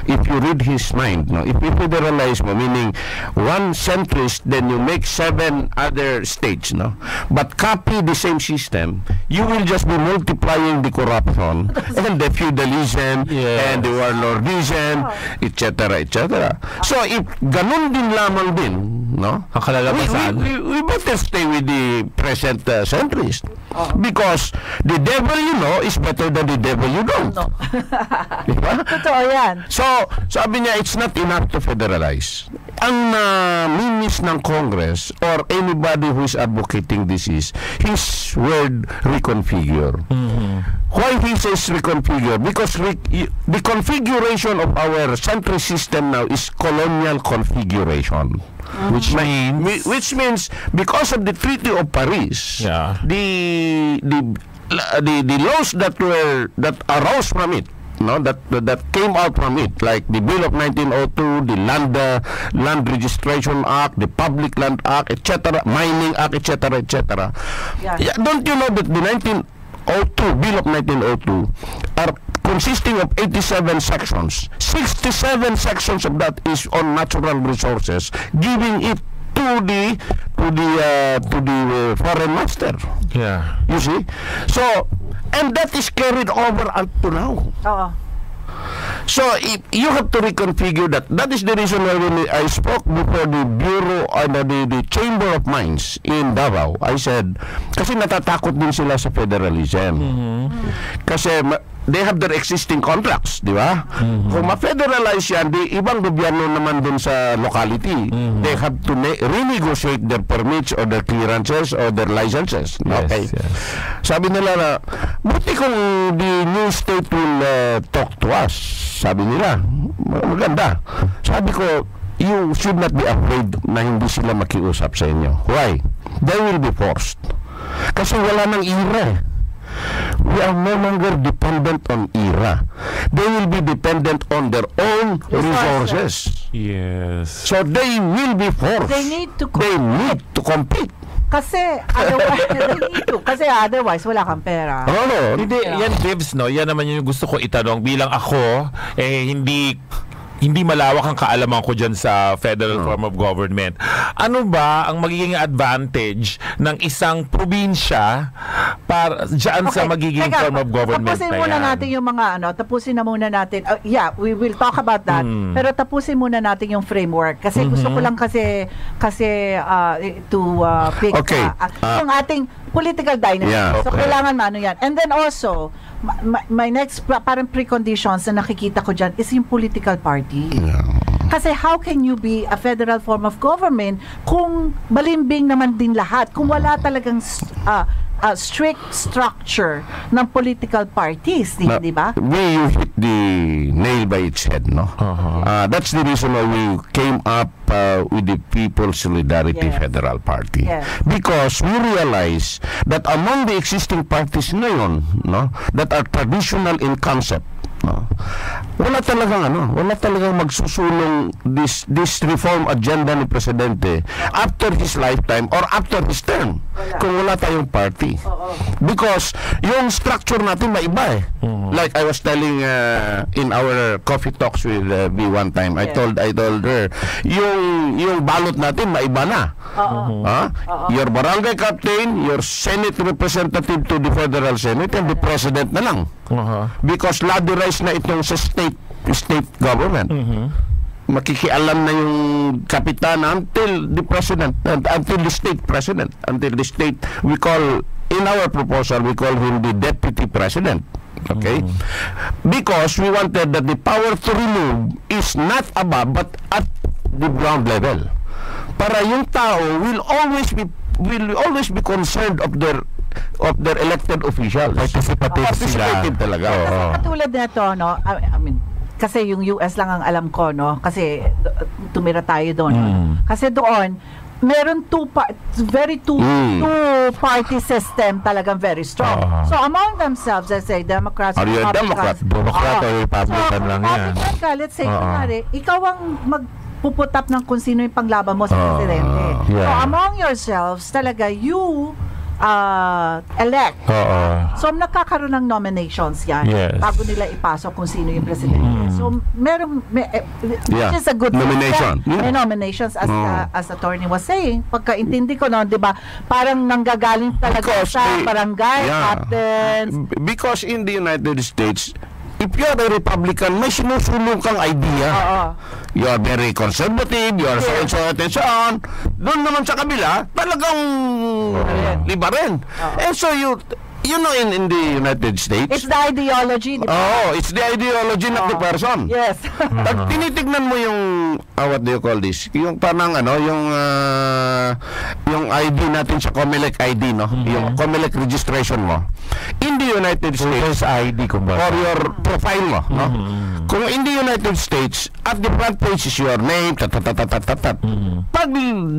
If you read his mind, no? If you federalize mo, meaning one centrist, then you make 7 other states, no? But copy the same system, you will just be multiplying the corruption and the feudalism and the warlordism, etc., etc. So if ganun din lamang din, no? We better stay with the present centrist. Because the devil you know is better than the devil you don't. Diba? Totoo yan. So, sabi niya, it's not enough to federalize. Ang minis ng Congress or anybody who is advocating this is his word reconfigure. Why he says reconfigure? Because the configuration of our centrist system now is colonial configuration. Which means because of the Treaty of Paris, the laws that arose from it, no, that came out from it, like the Bill of 1902, the Land Registration Act, the Public Land Act, etc., Mining Act, etc., etc. Don't you know that the 1902 Bill of 1902 are consisting of 87 sections. 67 sections of that is on natural resources, giving it to the foreign master. You see? So, and that is carried over up to now. So you have to reconfigure that. That is the reason why when I spoke before the Bureau or the Chamber of Mines in Davao, I said, kasi natatakot din sila sa federalism. Kasi they have their existing contracts, di ba? Kung ma-federalize yan, di ibang gobyerno naman dun sa locality. They have to renegotiate their permits or their clearances or their licenses. Okay? Yes. Sabi nila na, buti kung the new state will talk to us. Sabi nila, maganda. Sabi ko, you should not be afraid na hindi sila makiusap sa inyo. Why? They will be forced. Kasi wala nang ira. We are no longer dependent on IRA. They will be dependent on their own resources. Yes. So they will be forced. They need to compete. Kasi otherwise wala kang pera. Hindi, yan Dibs, no? Yan naman yung gusto ko itanong. Bilang ako, hindi malawak ang kaalaman ko dyan sa federal form of government. Ano ba ang magiging advantage ng isang probinsya para dyan sa magiging form of government tapusin muna natin yung mga tapusin na muna natin. We will talk about that. Pero tapusin muna natin yung framework. Kasi gusto ko lang kasi to pick yung ating political dynamic. So kailangan maano yan. And then also, my next parang preconditions na nakikita ko dyan is yung political party. Kasi how can you be a federal form of government kung balimbing naman din lahat, kung wala talagang strict structure ng political parties, di ba? You hit the nail by its head, no? That's the reason why we came up with the People's Solidarity Federal Party. Because we realize that among the existing parties ngayon, no, that are traditional in concept, wala talagang magsusulong this reform agenda ni Presidente after his lifetime or after his term kung wala tayong party. Because yung structure natin maiba Like I was telling in our coffee talks with B one time, I told her yung balot natin maiba na. Your barangay captain, your Senate representative to the Federal Senate, and the President na lang. Because ladderized na itong sa state government. Makikialam na yung kapitan until the president, until the state president, until the state, we call, in our proposal, we call him the deputy president. Okay? Because we wanted that the power to remove is not above but at the ground level. Para yung tao will always be concerned of their elected officials. Participative talaga. Katulad nito, no? I mean, kasi yung US lang ang alam ko, no? Kasi tumira tayo doon. Kasi doon, meron two party system talagang very strong. So among themselves, let's say Democrats, are you a Democrat? Democrat or Republican lang yan. Let's say, kunwari, ikaw ang magpuputap ng kung sino yung panglaban mo sa presidente. So among yourselves, talaga, you elect. So nakakaroon ng nominations yan bago nila ipasok kung sino yung presidente. So which is a good nomination. May nominations as attorney was saying. Pagkaintindi ko noon, 'di ba? Parang nanggagaling talaga sa barangay captains. Because in the United States, if you are a Republican, may sinusulong kang idea. You are very conservative, you are so and so on. Doon naman sa kabila, talagang liba rin. And so you know, in the United States, it's the ideology. It's the ideology of the person. Yes. Pag tinitignan mo yung what do you call this? Yung parang yung ID natin sa Comelec ID, no? Yung Comelec registration mo. In the United States, ID kumbaga. or your profile mo, no? Kung in the United States, at the front page is your name, Pag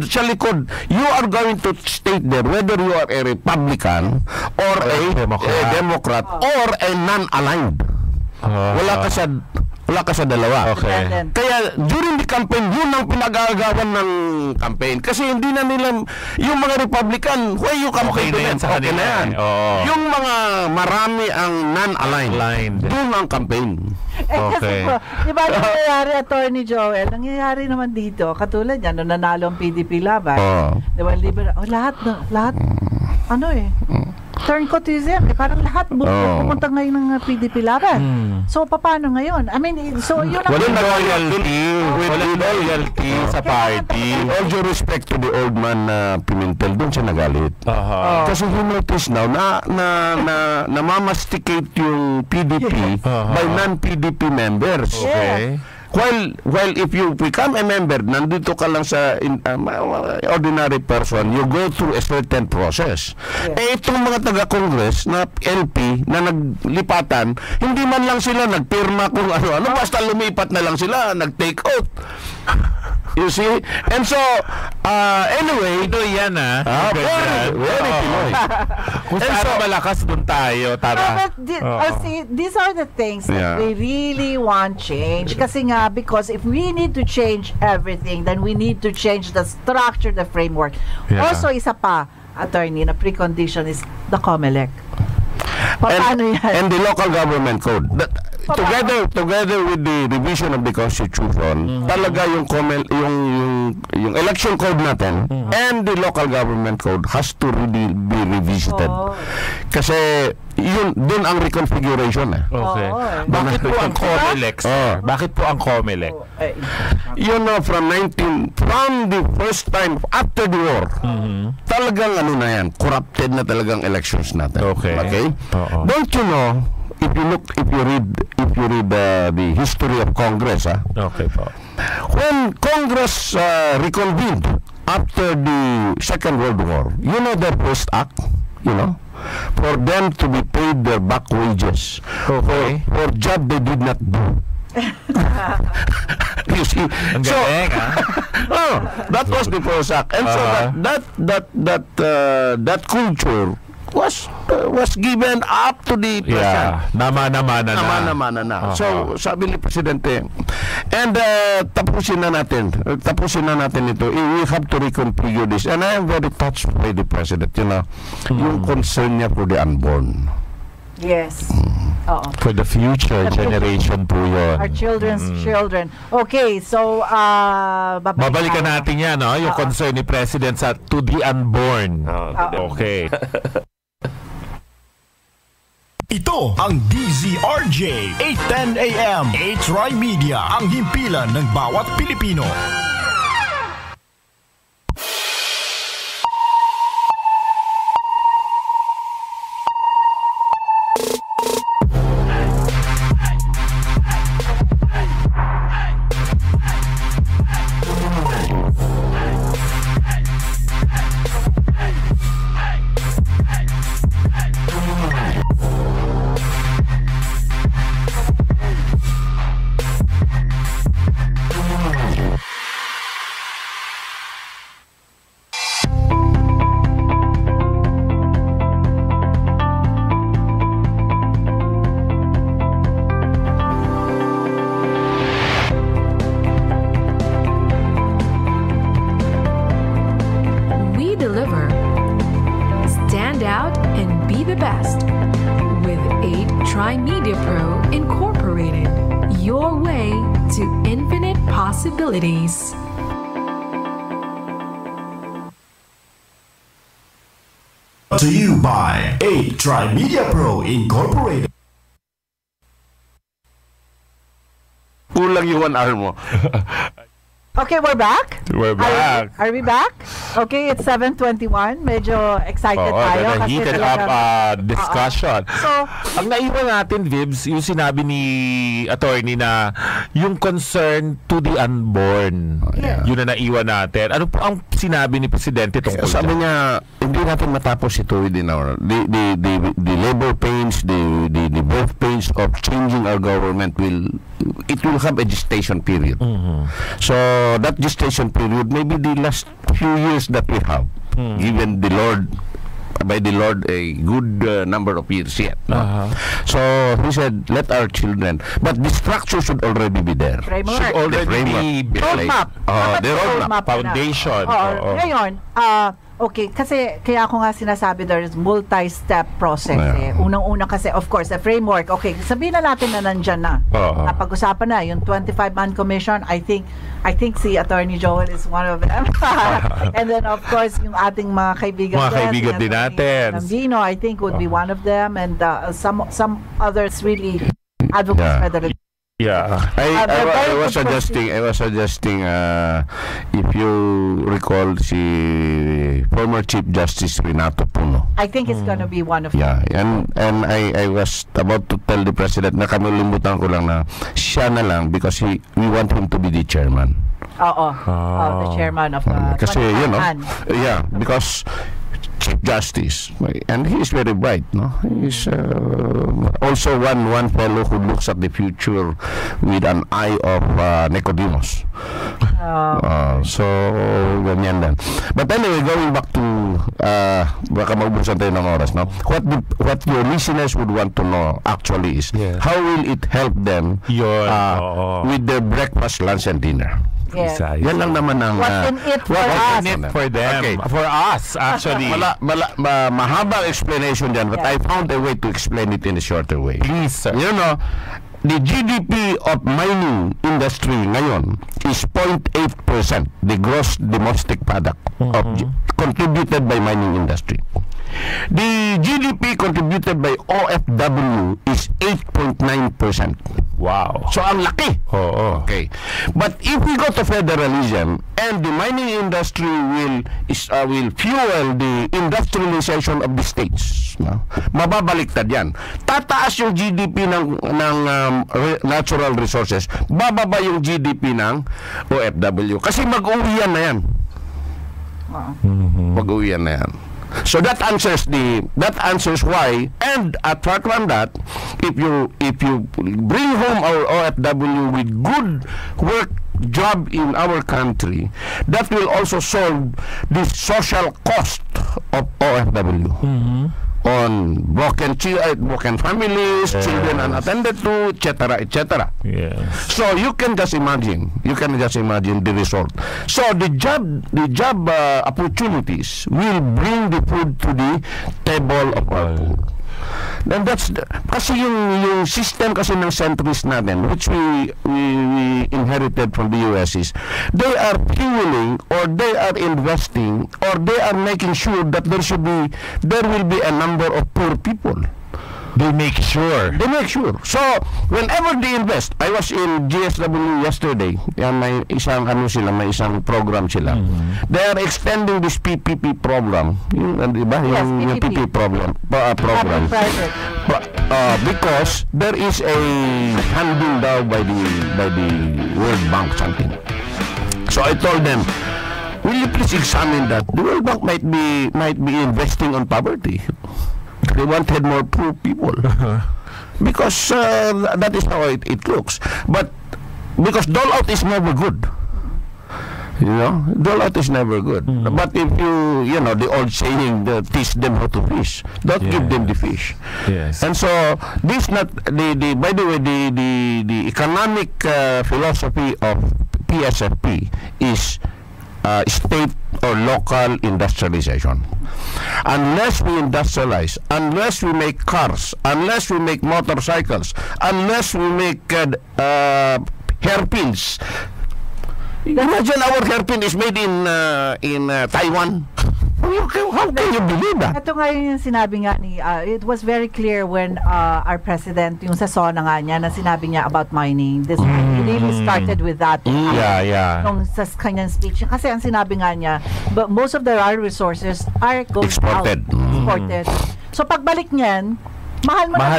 sa likod, you are going to state there whether you are a Republican or a Democrat or a non-aligned. Wala ka sa dalawa. Kaya during the campaign, yun ang pinag-aagawan ng campaign. Kasi hindi na nila, yung mga Republican, why you campaign na yan sa kanila. Yung mga marami ang non-aligned, doon ang campaign. Kasi po, di ba nangyayari, Attorney Joel, nangyayari naman dito, katulad yan, nung nanalo ang PDP laban, di ba, lahat, turncotism. Parang lahat pumunta ngayon ng PDP laban. So, paano ngayon? I mean, so yun ang... Walang loyalty sa party. With all due respect to the old man Pimentel, doon siya nagalit. Kasi he noticed now na namamasticate yung PDP by non-PDP members. Okay. While if you become a member, nandito ka lang sa ordinary person, you go through a certain process. Itong mga taga-Congress na LP na naglipatan, hindi man lang sila nagpirma kung ano-ano, basta lumipat na lang sila, nag-take out. You see? And so, anyway, ito yan very Pinoy. Kung saan malakas dun tayo, tara. See, these are the things that we really want change. Kasi nga, because if we need to change everything, then we need to change the structure, the framework. Also, isa pa, attorney, na precondition is the COMELEC. Paano yan? And the local government code. Together with the revision of the Constitution, talaga yung election code natin and the local government code has to really be revisited. Kasi dun ang reconfiguration Okay. Bakit po ang COMELEC? Bakit po ang COMELEC? You know, from the first time after the war, talagang ano na yan, corrupted na talagang elections natin. Okay. Don't you know, if you read the history of Congress, okay po. When Congress reconvened after the Second World War, you know their first act, for them to be paid their back wages for job they did not do. You see, ang galing, that was the first act, and so that culture was given up to the president. Namana na. So, sabi ni Presidente, and tapusin na natin ito. We have to reconfigure this. And I am very touched by the President, yung concern niya for the unborn. Yes. For the future generation po yun. Our children's children. Okay, so babalikan natin yan, yung concern ni President sa to the unborn. Okay. Ito ang DZRJ 8:10 AM. TriMedia, ang himpilan ng bawat Pilipino. TriMedia Pro Incorporated. Your way to infinite possibilities. To you by TriMedia Pro Incorporated. Kulang yung 1 hour mo. Okay, we're back. We're back. Are we back? Okay, it's 7:21. Medyo excited tayo. Kasi Heated talagang, up discussion. So, ang naiwan natin, Vibs, yung sinabi ni attorney na yung concern to the unborn. Yun na naiwan natin. Ano po ang sinabi ni Presidente tungkol Sabi niya, hindi natin matapos ito within our the labor pains, the birth pains of changing our government will have a gestation period. So that gestation period may be the last few years that we have given by the Lord a good number of years yet. So he said, let our children, but the structure should already be there. Framework. Should already be roadmap. The roadmap. Foundation. Ngayon, Okay, kasi kaya ako nga sinasabi there is multi-step process Unang-una kasi, of course, the framework, okay, sabihin na natin na nandyan na. Napag-usapan na, yung 25-man commission, I think si Attorney Joel is one of them. And then, of course, yung ating mga kaibigan. Mga kaibigan din natin. Nambino, I think, would be one of them. And some others really advocates federally. Yeah, I was suggesting if you recall si former Chief Justice Renato Puno. I think it's gonna be one of them. Yeah, and I was about to tell the President na limutan ko lang na siya na lang because we want him to be the chairman. The chairman of the kasi because Chief Justice, and he is very bright, no? He's also one fellow who looks at the future with an eye of Nicodemus. So ganyan din. But anyway, going back to baka maubusan tayo ng oras, no? What your listeners would want to know actually is how will it help them with their breakfast, lunch, and dinner? Yes. Yan lang naman ang what's in it for us? For them. Okay. For us, actually. Mahabang explanation dyan, but I found a way to explain it in a shorter way. Please, sir. You know, the GDP of mining industry ngayon is 0.8%, the gross domestic product contributed by mining industry. The GDP contributed by OFW is 8.9%. Wow. So ang laki. Okay. But if we go to federalism and the mining industry will fuel the industrialization of the states, no? Mababaliktad yan. Tataas yung GDP ng natural resources, bababa yung GDP ng OFW. Kasi mag-uwian na yan. Mag-uwian na yan. So that answers why, and apart from that, if you bring home our OFW with good work job in our country, that will also solve the social cost of OFW. On broken families, children unattended to, etc. Yes. So you can just imagine the result. So the job opportunities will bring the food to the table of our poor. And that's kasi yung system kasi ng centrist natin, which we inherited from the US, is they are fueling or they are investing or they are making sure that there will be a number of poor people. They make sure. So, whenever they invest, I was in GSW yesterday. May isang program sila. They are extending this PPP program. Yung PPP program. Because there is a handing down by the World Bank something. So I told them, will you please examine that? The World Bank might be investing on poverty. They wanted more poor people because that is how it looks. But because dole out is never good, dole out is never good. But if the old saying, teach them how to fish, don't give them the fish. Yes. And so this by the way, the economic philosophy of PSFP is state or local industrialization. Unless we industrialize, unless we make cars, unless we make motorcycles, unless we make hairpins. Imagine our hairpin is made in Taiwan. How can you believe that? Ito nga yung sinabi nga ni, it was very clear when our president, yung sa SONA nga niya, na sinabi niya about mining. This really started with that. Nung sa kanyang speech. Kasi ang sinabi nga niya, but most of the raw resources are going exported. Exported. So pagbalik niyan, mahal na.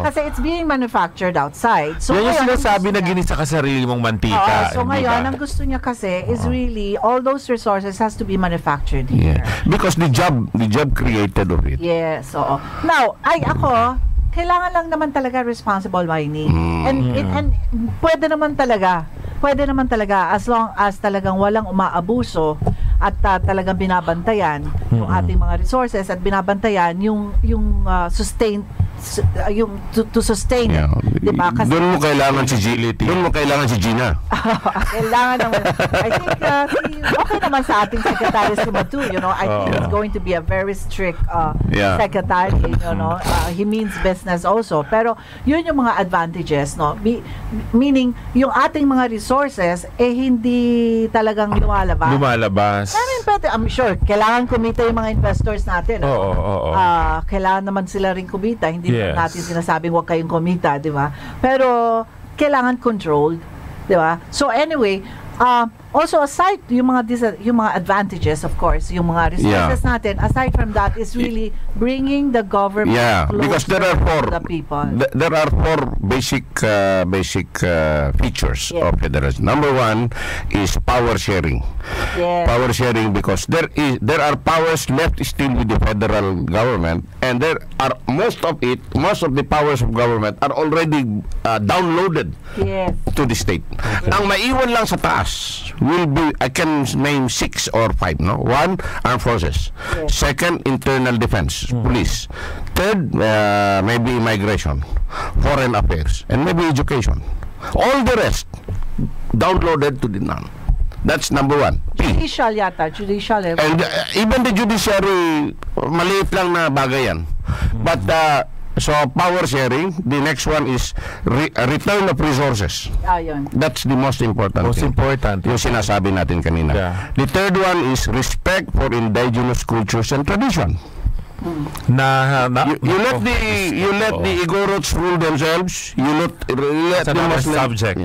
Kasi it's being manufactured outside. So yan yung sinasabi na ginisa ka sarili mong mantika. So ngayon, ang gusto niya kasi is really all those resources has to be manufactured here. Because the job created of it. Yes, oo. Now, ako, kailangan lang naman talaga responsible mining. And pwede naman talaga as long as talagang walang umaabuso at talagang binabantayan yung ating mga resources at binabantayan yung to sustain it. Diba? Kasi Doon mo kailangan si Gina. kailangan naman. I think okay naman sa ating secretary si Matu, I think he's going to be a very strict secretary, he means business also. Pero yun yung mga advantages, no? Meaning, yung ating mga resources hindi talagang lumalabas. I mean, but I'm sure kailangan kumita yung mga investors natin. Kailangan naman sila rin kumita. Hindi natin sinasabing huwag kayong kumita, di ba? Pero kailangan controlled, di ba? So anyway, also aside yung mga advantages, of course, yung mga resources natin, aside from that is really bringing the government because there are to the people. There are four basic features of federalism. Number one is power sharing. Power sharing, because there are powers left still with the federal government, and there are most of the powers of government are already downloaded to the state. Ang maiwan lang sa taas will be, I can name 6 or 5, no? 1, armed forces. Second, internal defense, police. Third, maybe immigration, foreign affairs, and maybe education. All the rest downloaded to the non. That's number one. Judicial. And even the judiciary, maliit lang na bagay yan. But so power sharing, the next one is return of resources. That's the most important. Yung sinasabi natin kanina. The third one is respect for indigenous cultures and tradition. You let the Igorots rule themselves. You let the Muslim subject.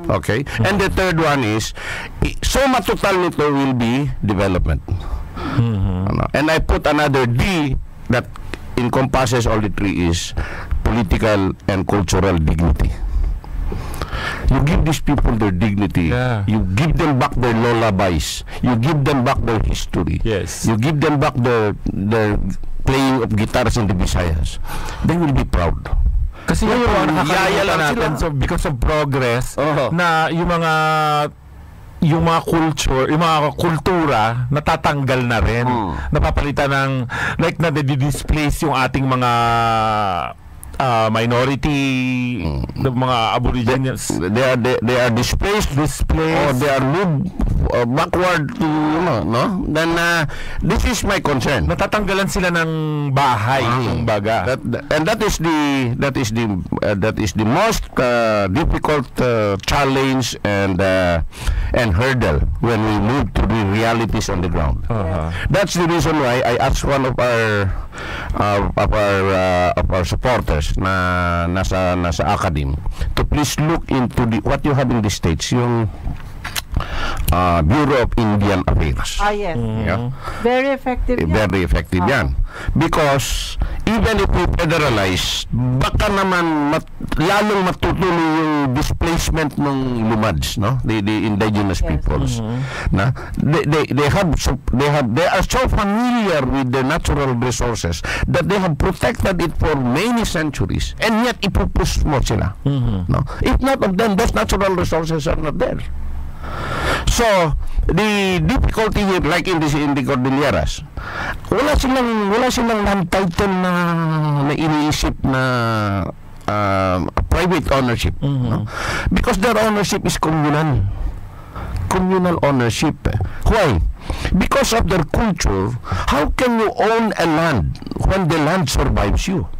Okay. And the third one is, so matutal nito will be development. And I put another D that encompasses all the three, is political and cultural dignity. You give these people their dignity. You give them back their lullabies. You give them back their history. You give them back their playing of guitars in the Visayas. They will be proud. Kasi yung nakakalimutan natin, so because of progress, na yung mga culture, yung mga kultura natatanggal na rin. Napapalitan ng, like, na-displace yung ating mga minority, the mga aborigines. They are displaced, or they are moved backward to, no? Then this is my concern. Natatanggalan sila ng bahay, kumbaga. And that is the most difficult challenge and hurdle when we move to the realities on the ground. That's the reason why I asked one of our supporters na nasa academy to please look into what you have in the States, yung Bureau of Indian Affairs. Yes. Very effective yan. Very effective yan. Because even if we federalize, baka naman lalong matutuloy yung displacement ng lumads, no? The indigenous peoples. Na they are so familiar with the natural resources that they have protected it for many centuries, and yet ipupus mo sila. No? If not of them, those natural resources are not there. So the difficulty here, like in the Cordilleras, wala silang land title na iniisip na private ownership, no? Because their ownership is communal ownership. Why? Because of their culture. How can you own a land when the land survives you?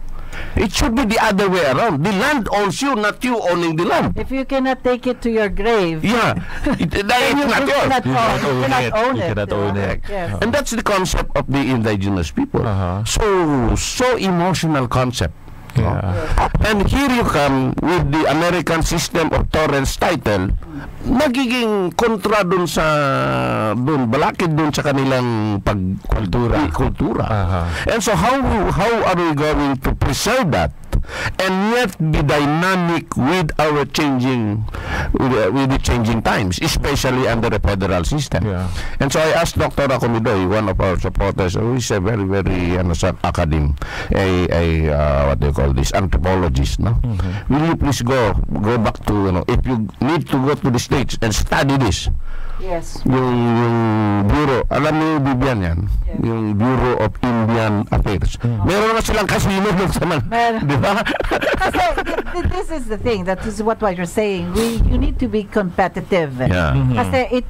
It should be the other way around. The land owns you, not you owning the land. If you cannot take it to your grave, then it's not yours. You cannot own it. And that's the concept of the indigenous people. So emotional concept. And here you come with the American system of torrents title, nagiging kontra balakid dun sa kanilang kultura. And so how are we going to preserve that and yet be dynamic with our changing times, especially under the federal system? And so I asked Dr. Acomidoy, one of our supporters, who is a very, very academic, what do you call this, anthropologist, no? Will you please go back to, if you need to go to the States and study this, Yes. Yung Bureau, alam niyo Bibian yan? Yes. Yung Bureau of Indian Affairs. Meron na silang casino doon sa di ba? Kasi this is the thing. That is what you're saying. You need to be competitive. Yeah. Kasi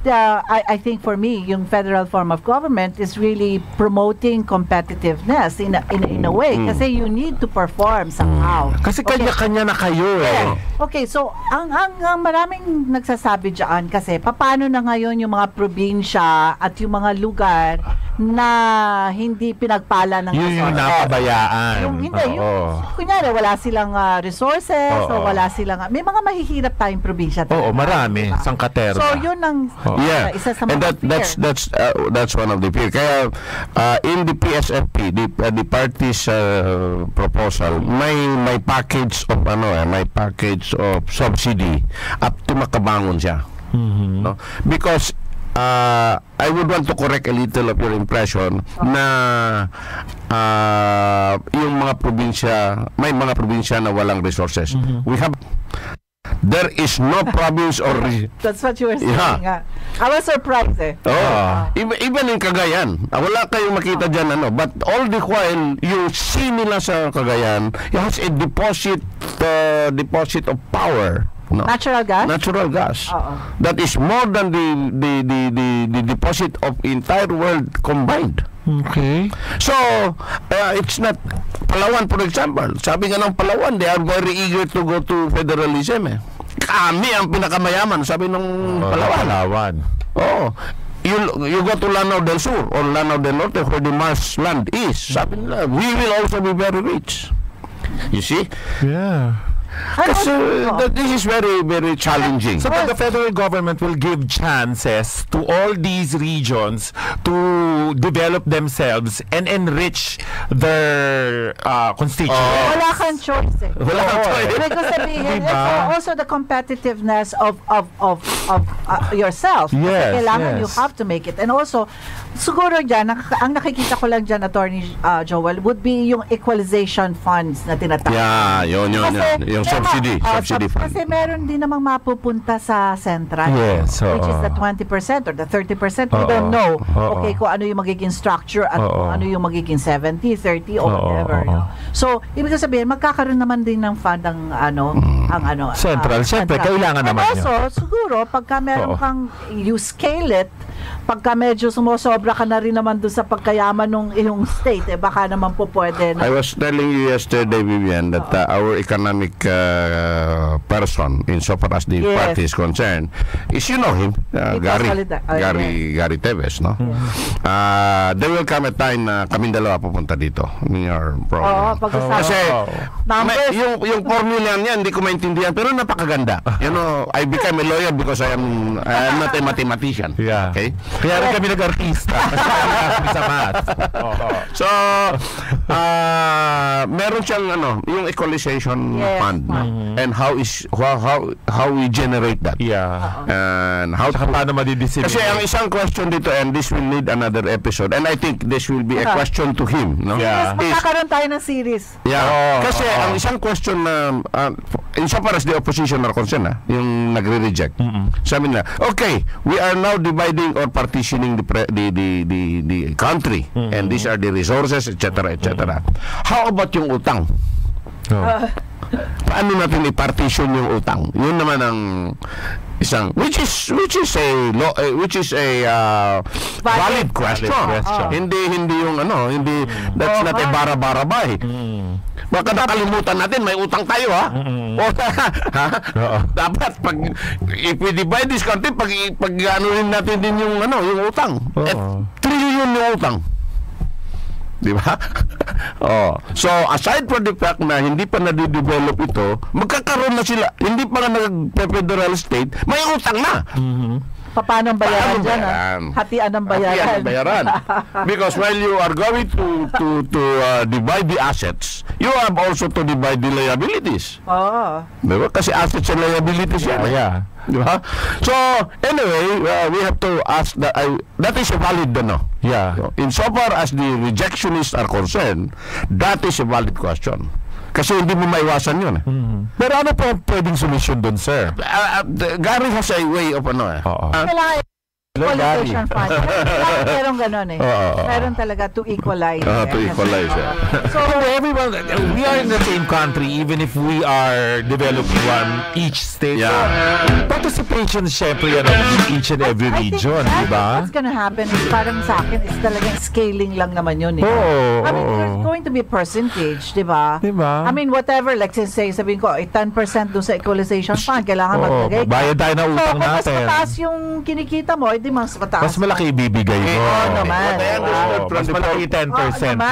I think for me, yung federal form of government is really promoting competitiveness in a way. Kasi you need to perform somehow. Kasi kanya-kanya na kayo Okay, so ang maraming nagsasabi diyan kasi paano na ngayon yung mga probinsya at yung mga lugar na hindi pinagpala ng yung napabayaan. Kunyari, wala silang resources, o wala silang, may mga mahihirap tayong probinsya talaga. Marami. Diba? Sangkaterna. So, yun ang isa sa mga that's one of the fear. Kaya, in the PSFP, the party's proposal, may package of may package of subsidy up to makabangon siya. No? Because I would want to correct a little of your impression na yung mga probinsya, may mga probinsya na walang resources. There is no province or That's what you were saying. I was surprised even in Cagayan, wala kayong makita dyan but all the while you see nila sa Cagayan, it has a deposit of power. No. Natural gas? That is more than the deposit of entire world combined. Okay. So, it's not Palawan, for example. Sabi nga ng Palawan, they are very eager to go to federalism. Kami ang pinakamayaman, sabi ng Palawan. You go to Lanao del Sur or Lanao del Norte where the marshland is. Sabi nila, we will also be very rich. You see? Yeah. Kasi this is very, very challenging. So the federal government will give chances to all these regions to develop themselves and enrich their constituents. Wala kang choice Wala kang choice. Ibig ko sabihin, it's also the competitiveness of yourself. Yes, kailangan you have to make it. And also, siguro dyan, ang nakikita ko lang dyan, Attorney Joel, would be yung equalization funds na tinatawag. Yeah, yun. Yung subsidy fund. Kasi meron din namang mapupunta sa central. Yes, which is the 20% or the 30%. We don't know. Okay, kung ano yung magiging structure at kung ano yung magiging 70, 30 or whatever. So, ibig sabihin, magkakaroon naman din ng fund ang Central. Siyempre, kailangan naman also, siguro, pagka meron kang, you scale it, pagka medyo sumosobra ka na rin naman doon sa pagkayaman ng iyong state, baka naman po pwede na. I was telling you yesterday, Vivian, that our economic person, insofar as the party is concerned, is, you know him, Gary Teves, no? There will come a time na kaming dalawa pupunta dito in your program. Kasi yung formula niya hindi ko maintindihan, pero napakaganda. You know, I became a lawyer because I am not a mathematician. Yeah. Okay? Kaya rin kami nag-artista. Kasi sa math. So, meron siyang yung equalization fund, and how we generate that. And how paano madidisseminate. Kasi ang isang question dito, and this will need another episode, and I think this will be a question to him, no? Magkakaroon tayo ng series. Kasi ang isang question na insofar as the opposition are concerned, yung nagre-reject, sabi nila, okay, we are now dividing or partitioning the country, and these are the resources, etc. How about yung utang? Paano natin i-partition yung utang? Yun naman ang isang which is a valid question. Hindi yung hindi that's not a bara-bara-bay. Baka nakalimutan natin may utang tayo dapat pag if we divide this country pag rin natin din yung yung utang. Trillion yung utang. Di ba? So, aside from the fact na hindi pa na-develop ito, magkakaroon na sila. Hindi pa nga nag-federal state, may utang na. Paano ang bayaran dyan? Hatian ang bayaran. Because while you are going to divide the assets, you have also to divide the liabilities. Diba? Kasi assets and liabilities yan. Diba? So, anyway, we have to ask that is a valid So, insofar as the rejectionists are concerned, that is a valid question. Kasi hindi mo maiwasan yun. Pero ano po ang pwedeng solusyon doon, sir? Gary has a way of equalization fund. Meron ganon eh. Meron talaga to equalize. To equalize. So everyone, we are in the same country even if we are developing one each state. Participation syempre yan of each and every region, di ba? What's gonna happen is parang sa akin is talagang scaling lang naman yun eh. I mean, there's going to be a percentage, di ba? I mean, whatever, like say, sabihin ko, 10% doon sa equalization fund, kailangan maglagay ka. Bayad tayo na utang natin. So, mas mataas yung kinikita mo, di mas mataas. Mas malaki ibibigay mo. Naman. Mas malaki 10% mo.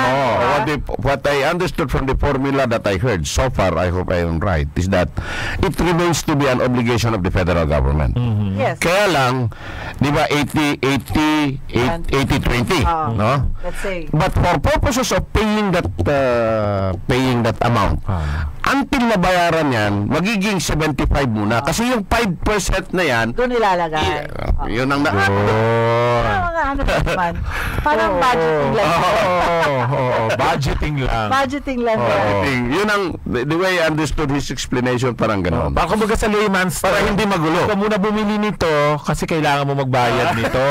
What I understood from the formula that I heard so far, I hope I am right, is that it remains to be an obligation of the federal government. Yes. Kaya lang, di ba, 80-20, no? Let's say. But for purposes of paying that amount, until nabayaran yan, magiging 75 muna. Kasi yung 5% na yan, doon ilalagay. Yun ang parang budgeting lang. Budgeting lang. Yun ang, the way I understood his explanation, parang gano'n. Baka kumbaga sa layman's para hindi magulo. Ikaw muna bumili nito kasi kailangan mo magbayad nito.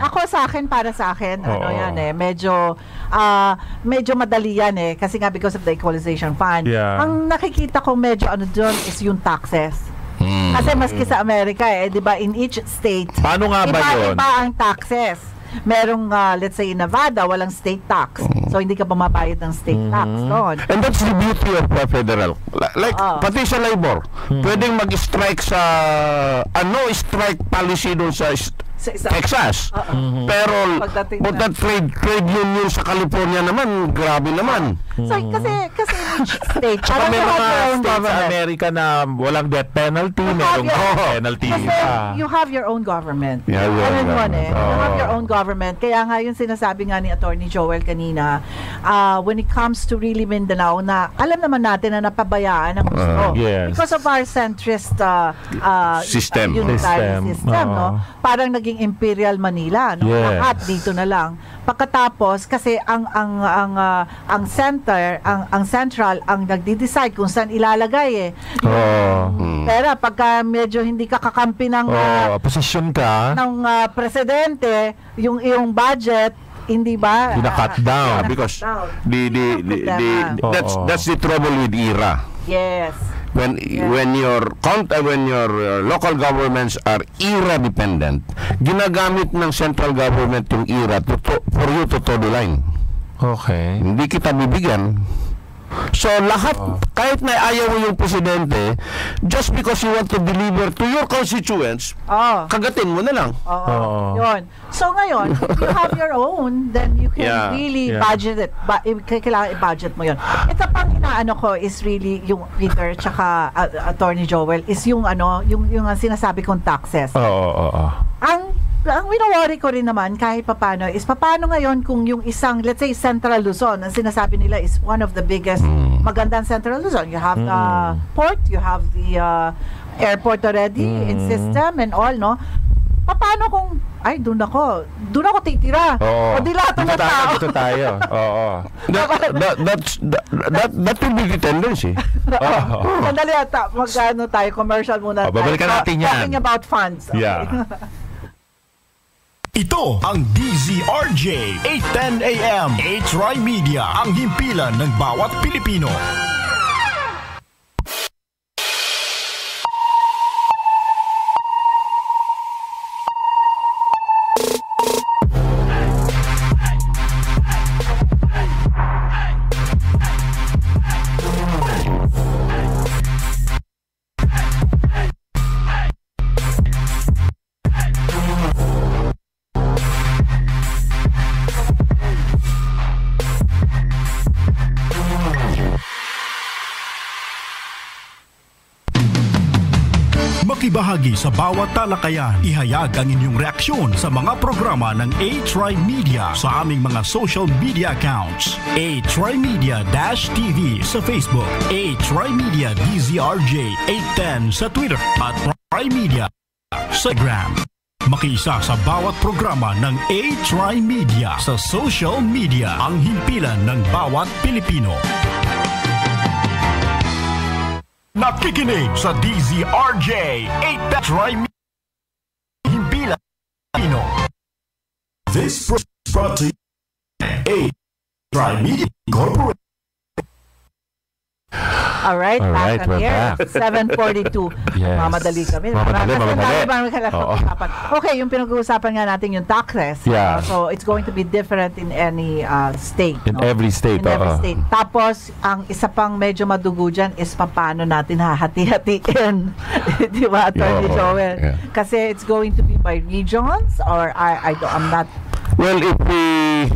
Ako para sa akin, ano yan eh, medyo madali yan eh. Kasi nga because of the equalization fund. Ang nakikita ko medyo ano doon is yung taxes. Kasi maski sa Amerika eh, di ba, in each state, paano nga ba yun? Iba ang taxes. Merong, let's say, in Nevada, walang state tax. So, hindi ka bumabayad ng state tax doon. And that's the beauty of federal. Like, pati sa labor, pwedeng mag-strike sa, no-strike policy doon sa Texas. Pero, but trade union sa California naman, grabe naman. So, kasi in each state, parang may mga states sa Amerika na walang death penalty, merong death penalty. You have your own government. You have your own government. Kaya nga yung sinasabi nga ni Attorney Joel kanina, when it comes to really Mindanao, na alam naman natin na napabayaan ang gusto. Because of our centrist unitary system, no? Parang naging Imperial Manila, no? Lahat dito na lang. Pagkatapos kasi ang central ang nagde-decide kung saan ilalagay eh. Pero pagka medyo hindi ka kakampi ng posisyon ka ng presidente, yung iyong budget hindi ba cut down because that's the trouble with IRA. Yes. When your local governments are IRA dependent, ginagamit ng central government yung IRA for you to toe the line. Okay. Hindi kita bibigyan. So lahat, kahit na ayaw mo yung presidente, just because you want to deliver to your constituents, kagatin mo na lang. Yun. So ngayon, if you have your own, then you can really budget it. Kailangan i-budget mo yun. Ito pang inaano ko is really yung Peter tsaka Attorney Joel is yung sinasabi kong taxes. Ang winawari ko rin naman kahit papano is papano ngayon kung yung isang, let's say, Central Luzon, ang sinasabi nila is one of the biggest magandang Central Luzon. You have the port, you have the airport already in system and all, no? Paano kung, doon ako titira. O di lahat ng tao. Dito tayo. That will be the tendency. Sandali ata, tayo, commercial muna. Babalikan natin yan. Talking about funds. Okay. Ito ang DZRJ 8:10 AM. TriMedia, ang himpilan ng bawat Pilipino. Makibahagi sa bawat talakayan, ihayag ang inyong reaksyon sa mga programa ng TriMedia sa aming mga social media accounts. TriMedia-TV sa Facebook, TriMedia DZRJ 810 sa Twitter at TriMedia sa Instagram. Makiisa sa bawat programa ng TriMedia sa social media, ang himpilan ng bawat Pilipino. Nakikinig sa DZRJ 8 TriMedia, himpilan Pilipino. This brought to you by TriMedia Corporate. Alright, Alright, back on we're here. back. 7:42. Yes. Mamadali kami. Mamadali. Okay, yung pinag-uusapan nga natin yung taxes. Yeah. So, it's going to be different in any state. In every state, In every oo. state. Tapos, ang isa pang medyo madugo dyan is paano natin hahati-hatiin. Di ba, Attorney Oo, Joel? yeah. Kasi it's going to be by regions or I'm not... Well, if we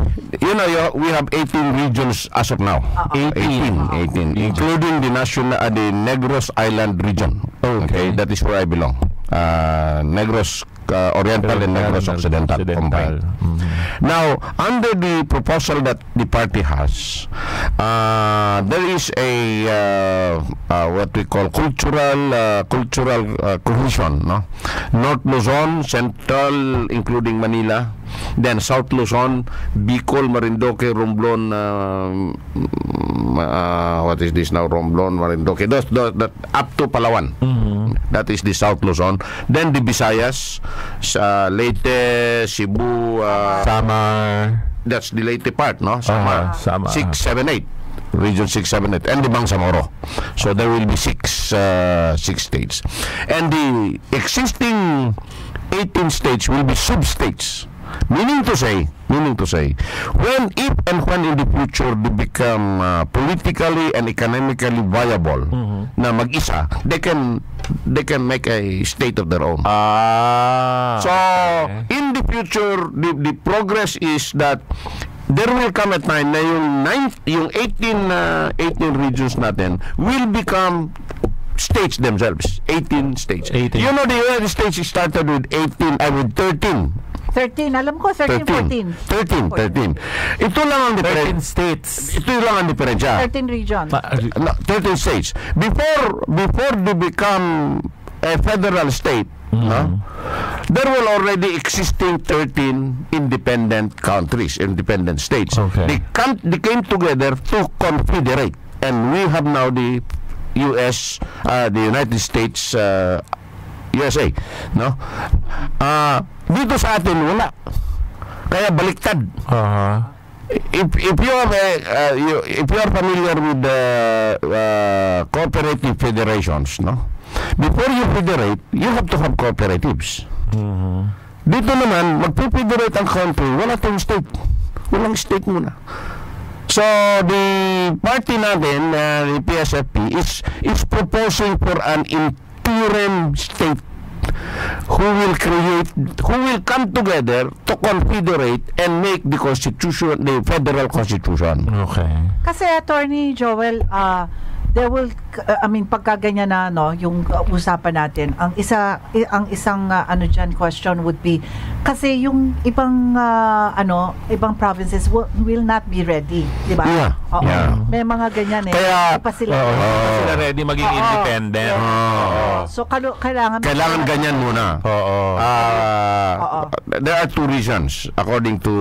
have 18 regions as of now. 18, including the Negros Island region. Okay, that is where I belong. Negros Oriental and Negros Occidental combined. Now, under the proposal that the party has, there is a what we call cultural cohesion, no? North Luzon, Central, including Manila, then South Luzon, Bicol, Marindoque, Romblon, what is this now? Romblon, Marindoque, that up to Palawan. That is the South Luzon. Then the Visayas, Leyte, Cebu, Samar. that's the Leyte part, no? Samar. Samar. 6, 7, 8. Region 6, 7, 8. And the Bangsamoro. So there will be six states. And the existing 18 states will be sub-states. Meaning to say, if and when in the future they become politically and economically viable, na mag-isa, they can make a state of their own. So, in the future, the progress is that there will come a time na yung 18 regions natin will become states themselves. 18 states. 18. You know, the United States started with 13. 13, alam ko, 13, 14. 13. Ito lang ang 13 diferensya. states. Ito lang ang diferensya. 13 regions. 13 states. Before they become a federal state, no? There will already existing 13 independent countries, independent states. Okay. They came together to confederate, and we have now the the United States, USA, no? Dito sa atin wala. Kaya baliktad. If you have if you are familiar with the cooperative federations, no? Before you federate, you have to have cooperatives. Dito naman, magpe-federate ang country, wala tayong state. Walang state muna. So, the party natin, the PSFP, is proposing for an interim state who will come together to confederate and make the constitution, the federal constitution. Okay. Kasi Attorney Joel, there will, pagka ganyan na, no, yung usapan natin, ang isang question would be, kasi yung ibang ibang provinces will not be ready, di ba? Yeah. Oo. Yeah. May mga ganyan eh. Kaya, Hindi pa sila. Sila ready maging independent. So kailangan ganyan muna. There are two reasons according to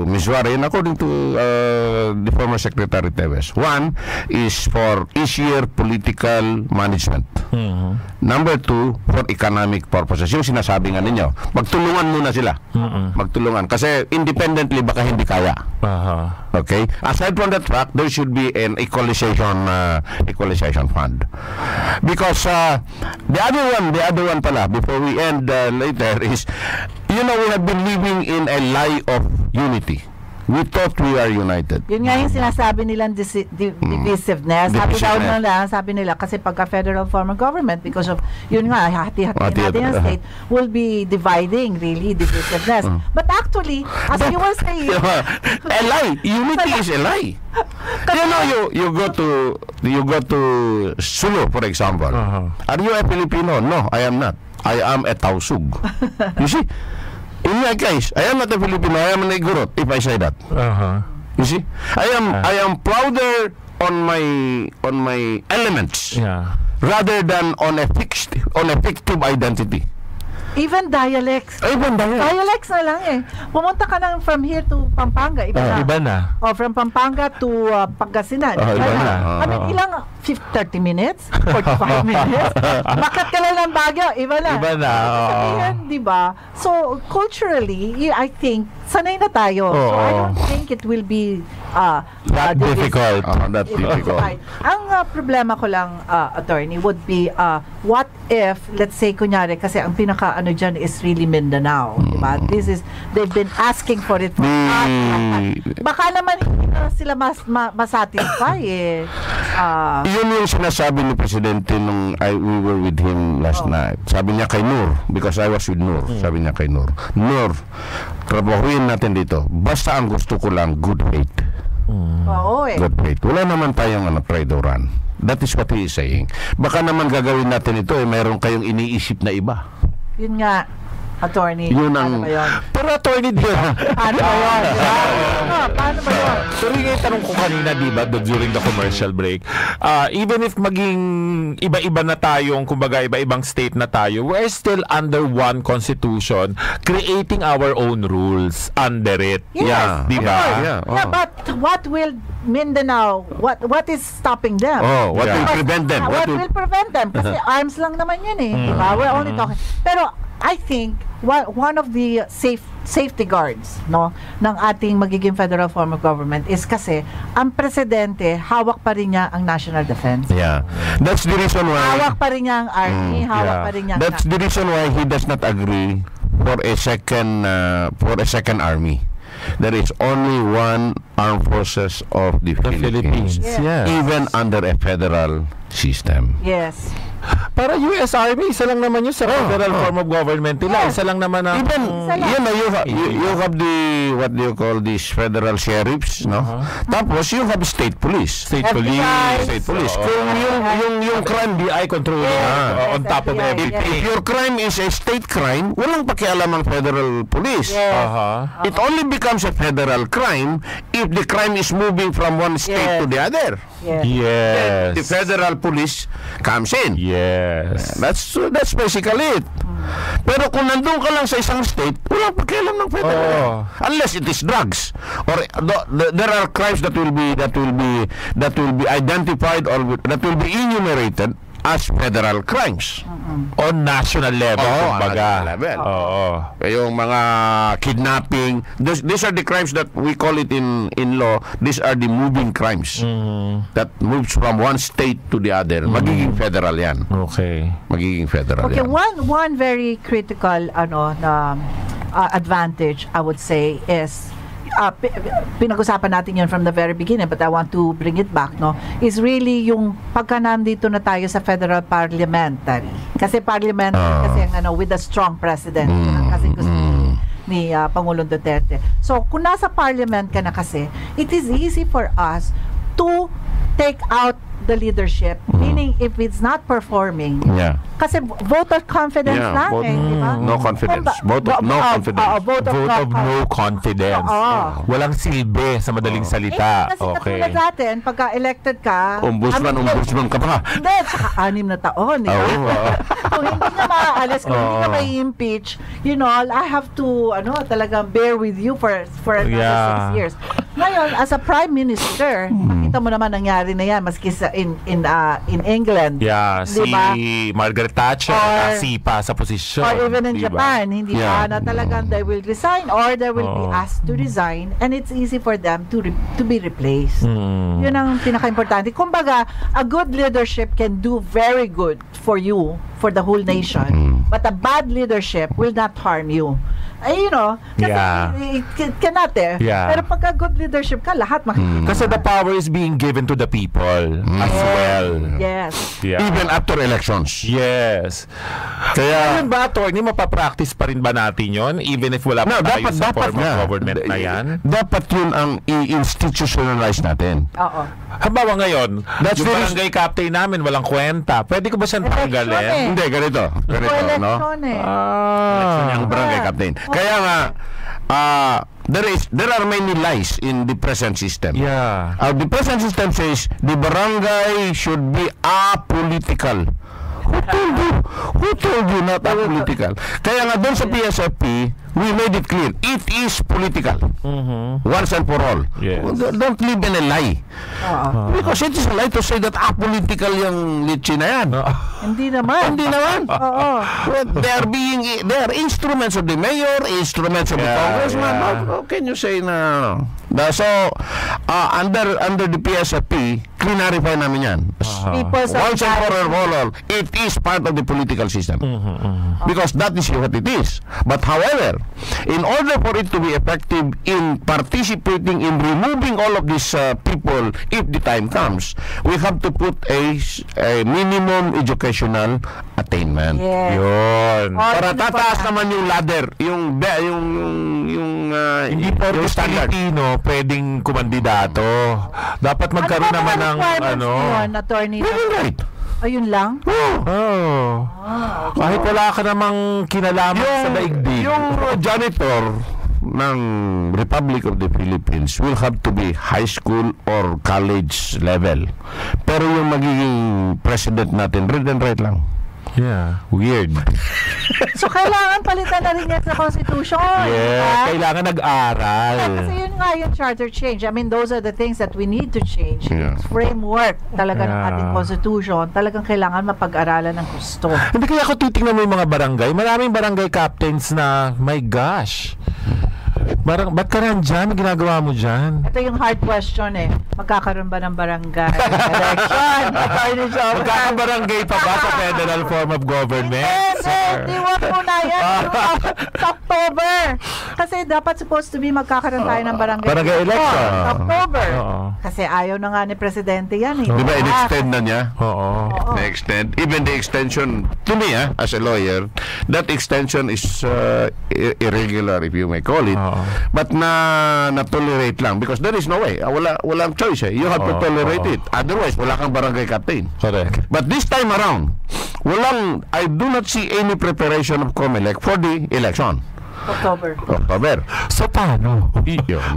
Ms. Warren and according to the former Secretary Teves. One is for easier political management. Number two, for economic purposes. Yung sinasabi nga ninyo, magtulungan muna sila. Magtulungan. Kasi independently baka hindi kaya. Okay? Aside from that fact, there should be an equalization fund. Because the other one pala, before we end later, is, we have been living in a lie of unity. We thought we are united. Yun nga yung sinasabi nilang divisiveness. Sabi nila, kasi pagka federal form of government, because of, yun nga, hati-hati natin ang state, will be dividing, really, divisiveness. But actually, as you were saying, a lie. Unity is a lie. You go to Sulu, for example. Are you a Filipino? No, I am not. I am a Tausug. You see? In my case, I am not a Filipino. I am an Igorot, if I say that. You see, I am prouder on my elements, rather than on a fictive identity. Even dialects. Dialects na lang eh. Pumunta ka na from here to Pampanga, iba na. Iba na. O from Pampanga to Pangasinan. Iba na. I mean, ilang 30 minutes? 45 minutes? Makat ka lang ng Baguio, iba na. Iba na. Sabihin, di ba? So, culturally, I think, sanay na tayo. So, I don't think it will be that difficult. That difficult. Right. Ang problema ko lang, attorney, would be, what if, let's say, kunyari, kasi ang pinaka-ano dyan is really Mindanao. Diba? They've been asking for it for baka naman hindi na sila masatisfy eh. Yun yung sinasabi ni Presidente nung we were with him last night. Sabi niya kay Nur, because I was with Nur, sabi niya kay Nur, trabahuin natin dito. Basta ang gusto ko lang, good faith. Oo eh. Good faith. Wala naman tayong traidoran. That is what he is saying. Baka naman gagawin natin ito mayroon kayong iniisip na iba. Yun nga, attorney. Yun ang... Paano ba yun? Pero attorney din. Paano ba yun? Paano ba yun? Pero yung tanong ko kanina, diba, during the commercial break, even if maging iba-iba na tayong, kumbaga iba-ibang state na tayo, we're still under one constitution, creating our own rules under it. Yes, Yeah. Diba? Yeah. Yeah, but what will Mindanao, what is stopping them? What will prevent them? What will prevent them? Kasi arms lang naman yun eh. Diba? We're only talking. Pero I think one of the safety guards ng ating magiging federal form of government is kasi ang presidente, hawak pa rin niya ang national defense. Yeah. That's the reason why... Hawak pa rin niya ang army, hawak pa rin niya ang... That's the reason why he does not agree for a second army. There is only one armed forces of the Philippines. Yes. Even under a federal system. Yes. Para US Army, isa lang naman yun sa federal form of government nila. Isa lang naman ang... Even, you have the, what do you call these federal sheriffs, no? Tapos, you have state police. State police. State police. Kung yung crime, FBI controlling on top of everything. if your crime is a state crime, walang pakialam ang federal police. It only becomes a federal crime if the crime is moving from one state to the other. Yes. The federal police comes in. Yes. That's basically it. Pero kung nandun ka lang sa isang state, walang pakialam ng federal. Unless it is drugs or there are crimes that will be identified or that will be enumerated as federal crimes. On national level, kumbaga. Yung mga kidnapping, these are the crimes that we call it in law, these are the moving crimes that moves from one state to the other. Magiging federal yan. Okay. Magiging federal Okay, yan. one very critical advantage I would say is pinag-usapan natin yun from the very beginning, but I want to bring it back, is really yung pagka nandito na tayo sa federal parliamentary. Kasi kasi with a strong president, kasi gusto ni Pangulong Duterte. So, kung nasa parliament ka na kasi, it is easy for us to take out the leadership, meaning if it's not performing, kasi vote of confidence lang di ba? No confidence. Vote of no confidence. Vote of no confidence. Walang silbi sa madaling salita. Kasi katulad natin, pagka elected ka, ombudsman ka pa. Hindi, saka 6 na taon. Kung hindi ka maaalis, kung hindi ka mai-impeach, I have to, talagang bear with you for another 6 years. Ngayon, as a Prime Minister, makita mo naman nangyari na yan, maski sa in England. Diba? Si Margaret Thatcher, nasipa sa posisyon. Or even in Japan, hindi ba, na talagang they will resign or they will be asked to resign and it's easy for them to be replaced. Yun ang pinaka-importante. Kumbaga, a good leadership can do very good for you, for the whole nation, but a bad leadership will not harm you. Kasi it cannot Pero pagka good leadership ka, lahat makikita. Kasi the power is being given to the people as well. Yes. Even after elections. Yes. Kaya yun ba, attorney, mapapractice pa rin ba natin yun? Even if wala pa tayo sa form of government na yan? Dapat yun ang i-institutionalize natin. Oo. Halimbawa ngayon, yung barangay captain namin walang kwenta. Pwede ko ba siyang tanggalin? Hindi, ganito, no? Election yung barangay captain. Kaya nga, there are many lies in the present system. Yeah. The present system says the barangay should be apolitical. Who told you not political? Kaya nga doon sa PSFP, we made it clear, it is political. Once and for all. Yes. Don't live in a lie. Because it is a lie to say that apolitical yung litchi na yan. Hindi naman. Hindi naman. Well, they are instruments of the mayor, instruments of the congressman. How can you say na? So, under the PSFP, clarify namin yan. Once and for all, it is part of the political system. Because that is what it is. But however, in order for it to be effective in participating in removing all of these people, if the time comes, we have to put a minimum educational attainment. Yun. Para tataas naman yung ladder, yung Hindi po yung Pilipino pwedeng kumandidato. Dapat magkaroon naman ng attorney. right. Ayun lang? Kahit wala ka namang kinalaman sa daigdig. Yung janitor ng Republic of the Philippines will have to be high school or college level. Pero yung magiging president natin, read and write lang. Yeah, weird. So, kailangan palitan na rin yan sa Constitution. Yeah, kailangan nag-aral. Kasi yun nga yung charter change. I mean, those are the things that we need to change. Yeah. Framework talaga ng ating Constitution. Talagang kailangan mapag-aralan ng gusto. Hindi kaya ako titingnan mo yung mga barangay. Maraming barangay captains na, my gosh. Ba't ka nandyan? May ginagawa mo dyan? Ito yung hard question eh. Magkakaroon ba ng barangay election? Magkakabarangay pa ba sa federal form of government? Hindi, wag mo na yan. Sa October. Kasi dapat supposed to be magkakaroon tayo ng barangay election. October. Kasi ayaw na nga ni Presidente yan eh. Di ba, in-extend na niya? Oo. Na-extend. Even the extension, to me, as a lawyer, that extension is irregular, if you may call it. But na-tolerate lang because there is no way. Walang choice eh. You have to tolerate it. Otherwise, wala kang barangay captain. Correct. But this time around, I do not see any preparation of COMELEC for the election. October. So, paano?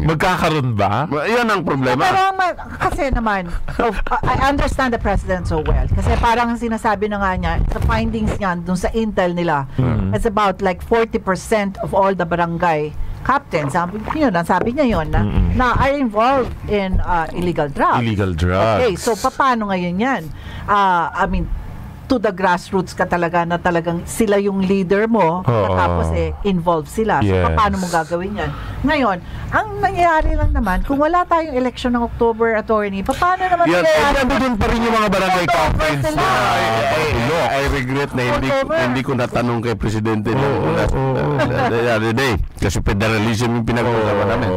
Magkakaroon ba? Yan ang problema. Pero kasi naman, I understand the president so well. Kasi parang sinasabi na nga niya, sa findings niya, dun sa intel nila, it's about like 40% of all the barangay captains, sabi niya yun, na are involved in illegal drugs. Okay, so paano ngayon yan? I mean, to the grassroots ka talaga na talagang sila yung leader mo tapos involved sila. So, paano mo gagawin yan? Ngayon, ang nangyayari lang naman, kung wala tayong election ng October, attorney, paano naman nangyayari? Doon pa rin yung mga barangay captains na I regret na hindi ko natanong kay Presidente the other day. Kasi federalism yung pinag-uusapan namin.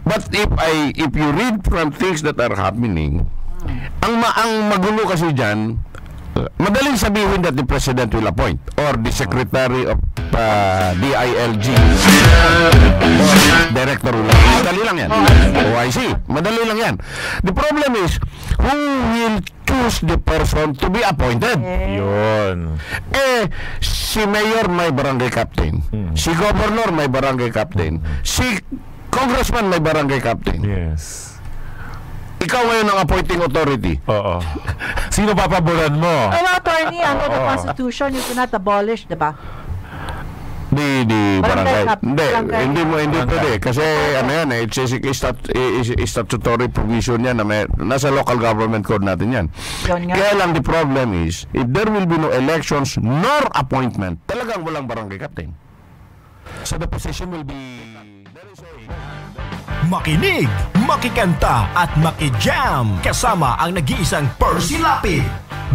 But if you read from things that are happening, ang magulo kasi dyan, madaling sabihin that the President will appoint or the Secretary of DILG Director will appoint. Madali lang yan. OIC. Madali lang yan. The problem is, who will choose the person to be appointed? Yun. Si Mayor may barangay captain. Si Governor may barangay captain. Si Congressman may barangay captain. Yes. Ikaw ngayon ang appointing authority. Oo. Sino papaboran mo? Attorney, under the Constitution, you cannot abolish, di ba? Di barangay. Hindi barangay. pwede. Kasi ano yan it's a statutory provision yan na nasa local government code natin yan. Kaya lang the problem is, if there will be no elections nor appointment, talagang walang barangay captain. So the position will be... Makinig, makikanta at makijam kasama ang nag-iisang Percy Lapid.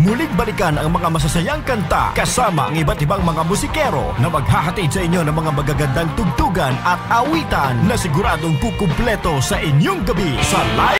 Muling balikan ang mga masasayang kanta kasama ang iba't ibang mga musikero na maghahatid sa inyo ng mga magagandang tugtugan at awitan na siguradong kukumpleto sa inyong gabi sa live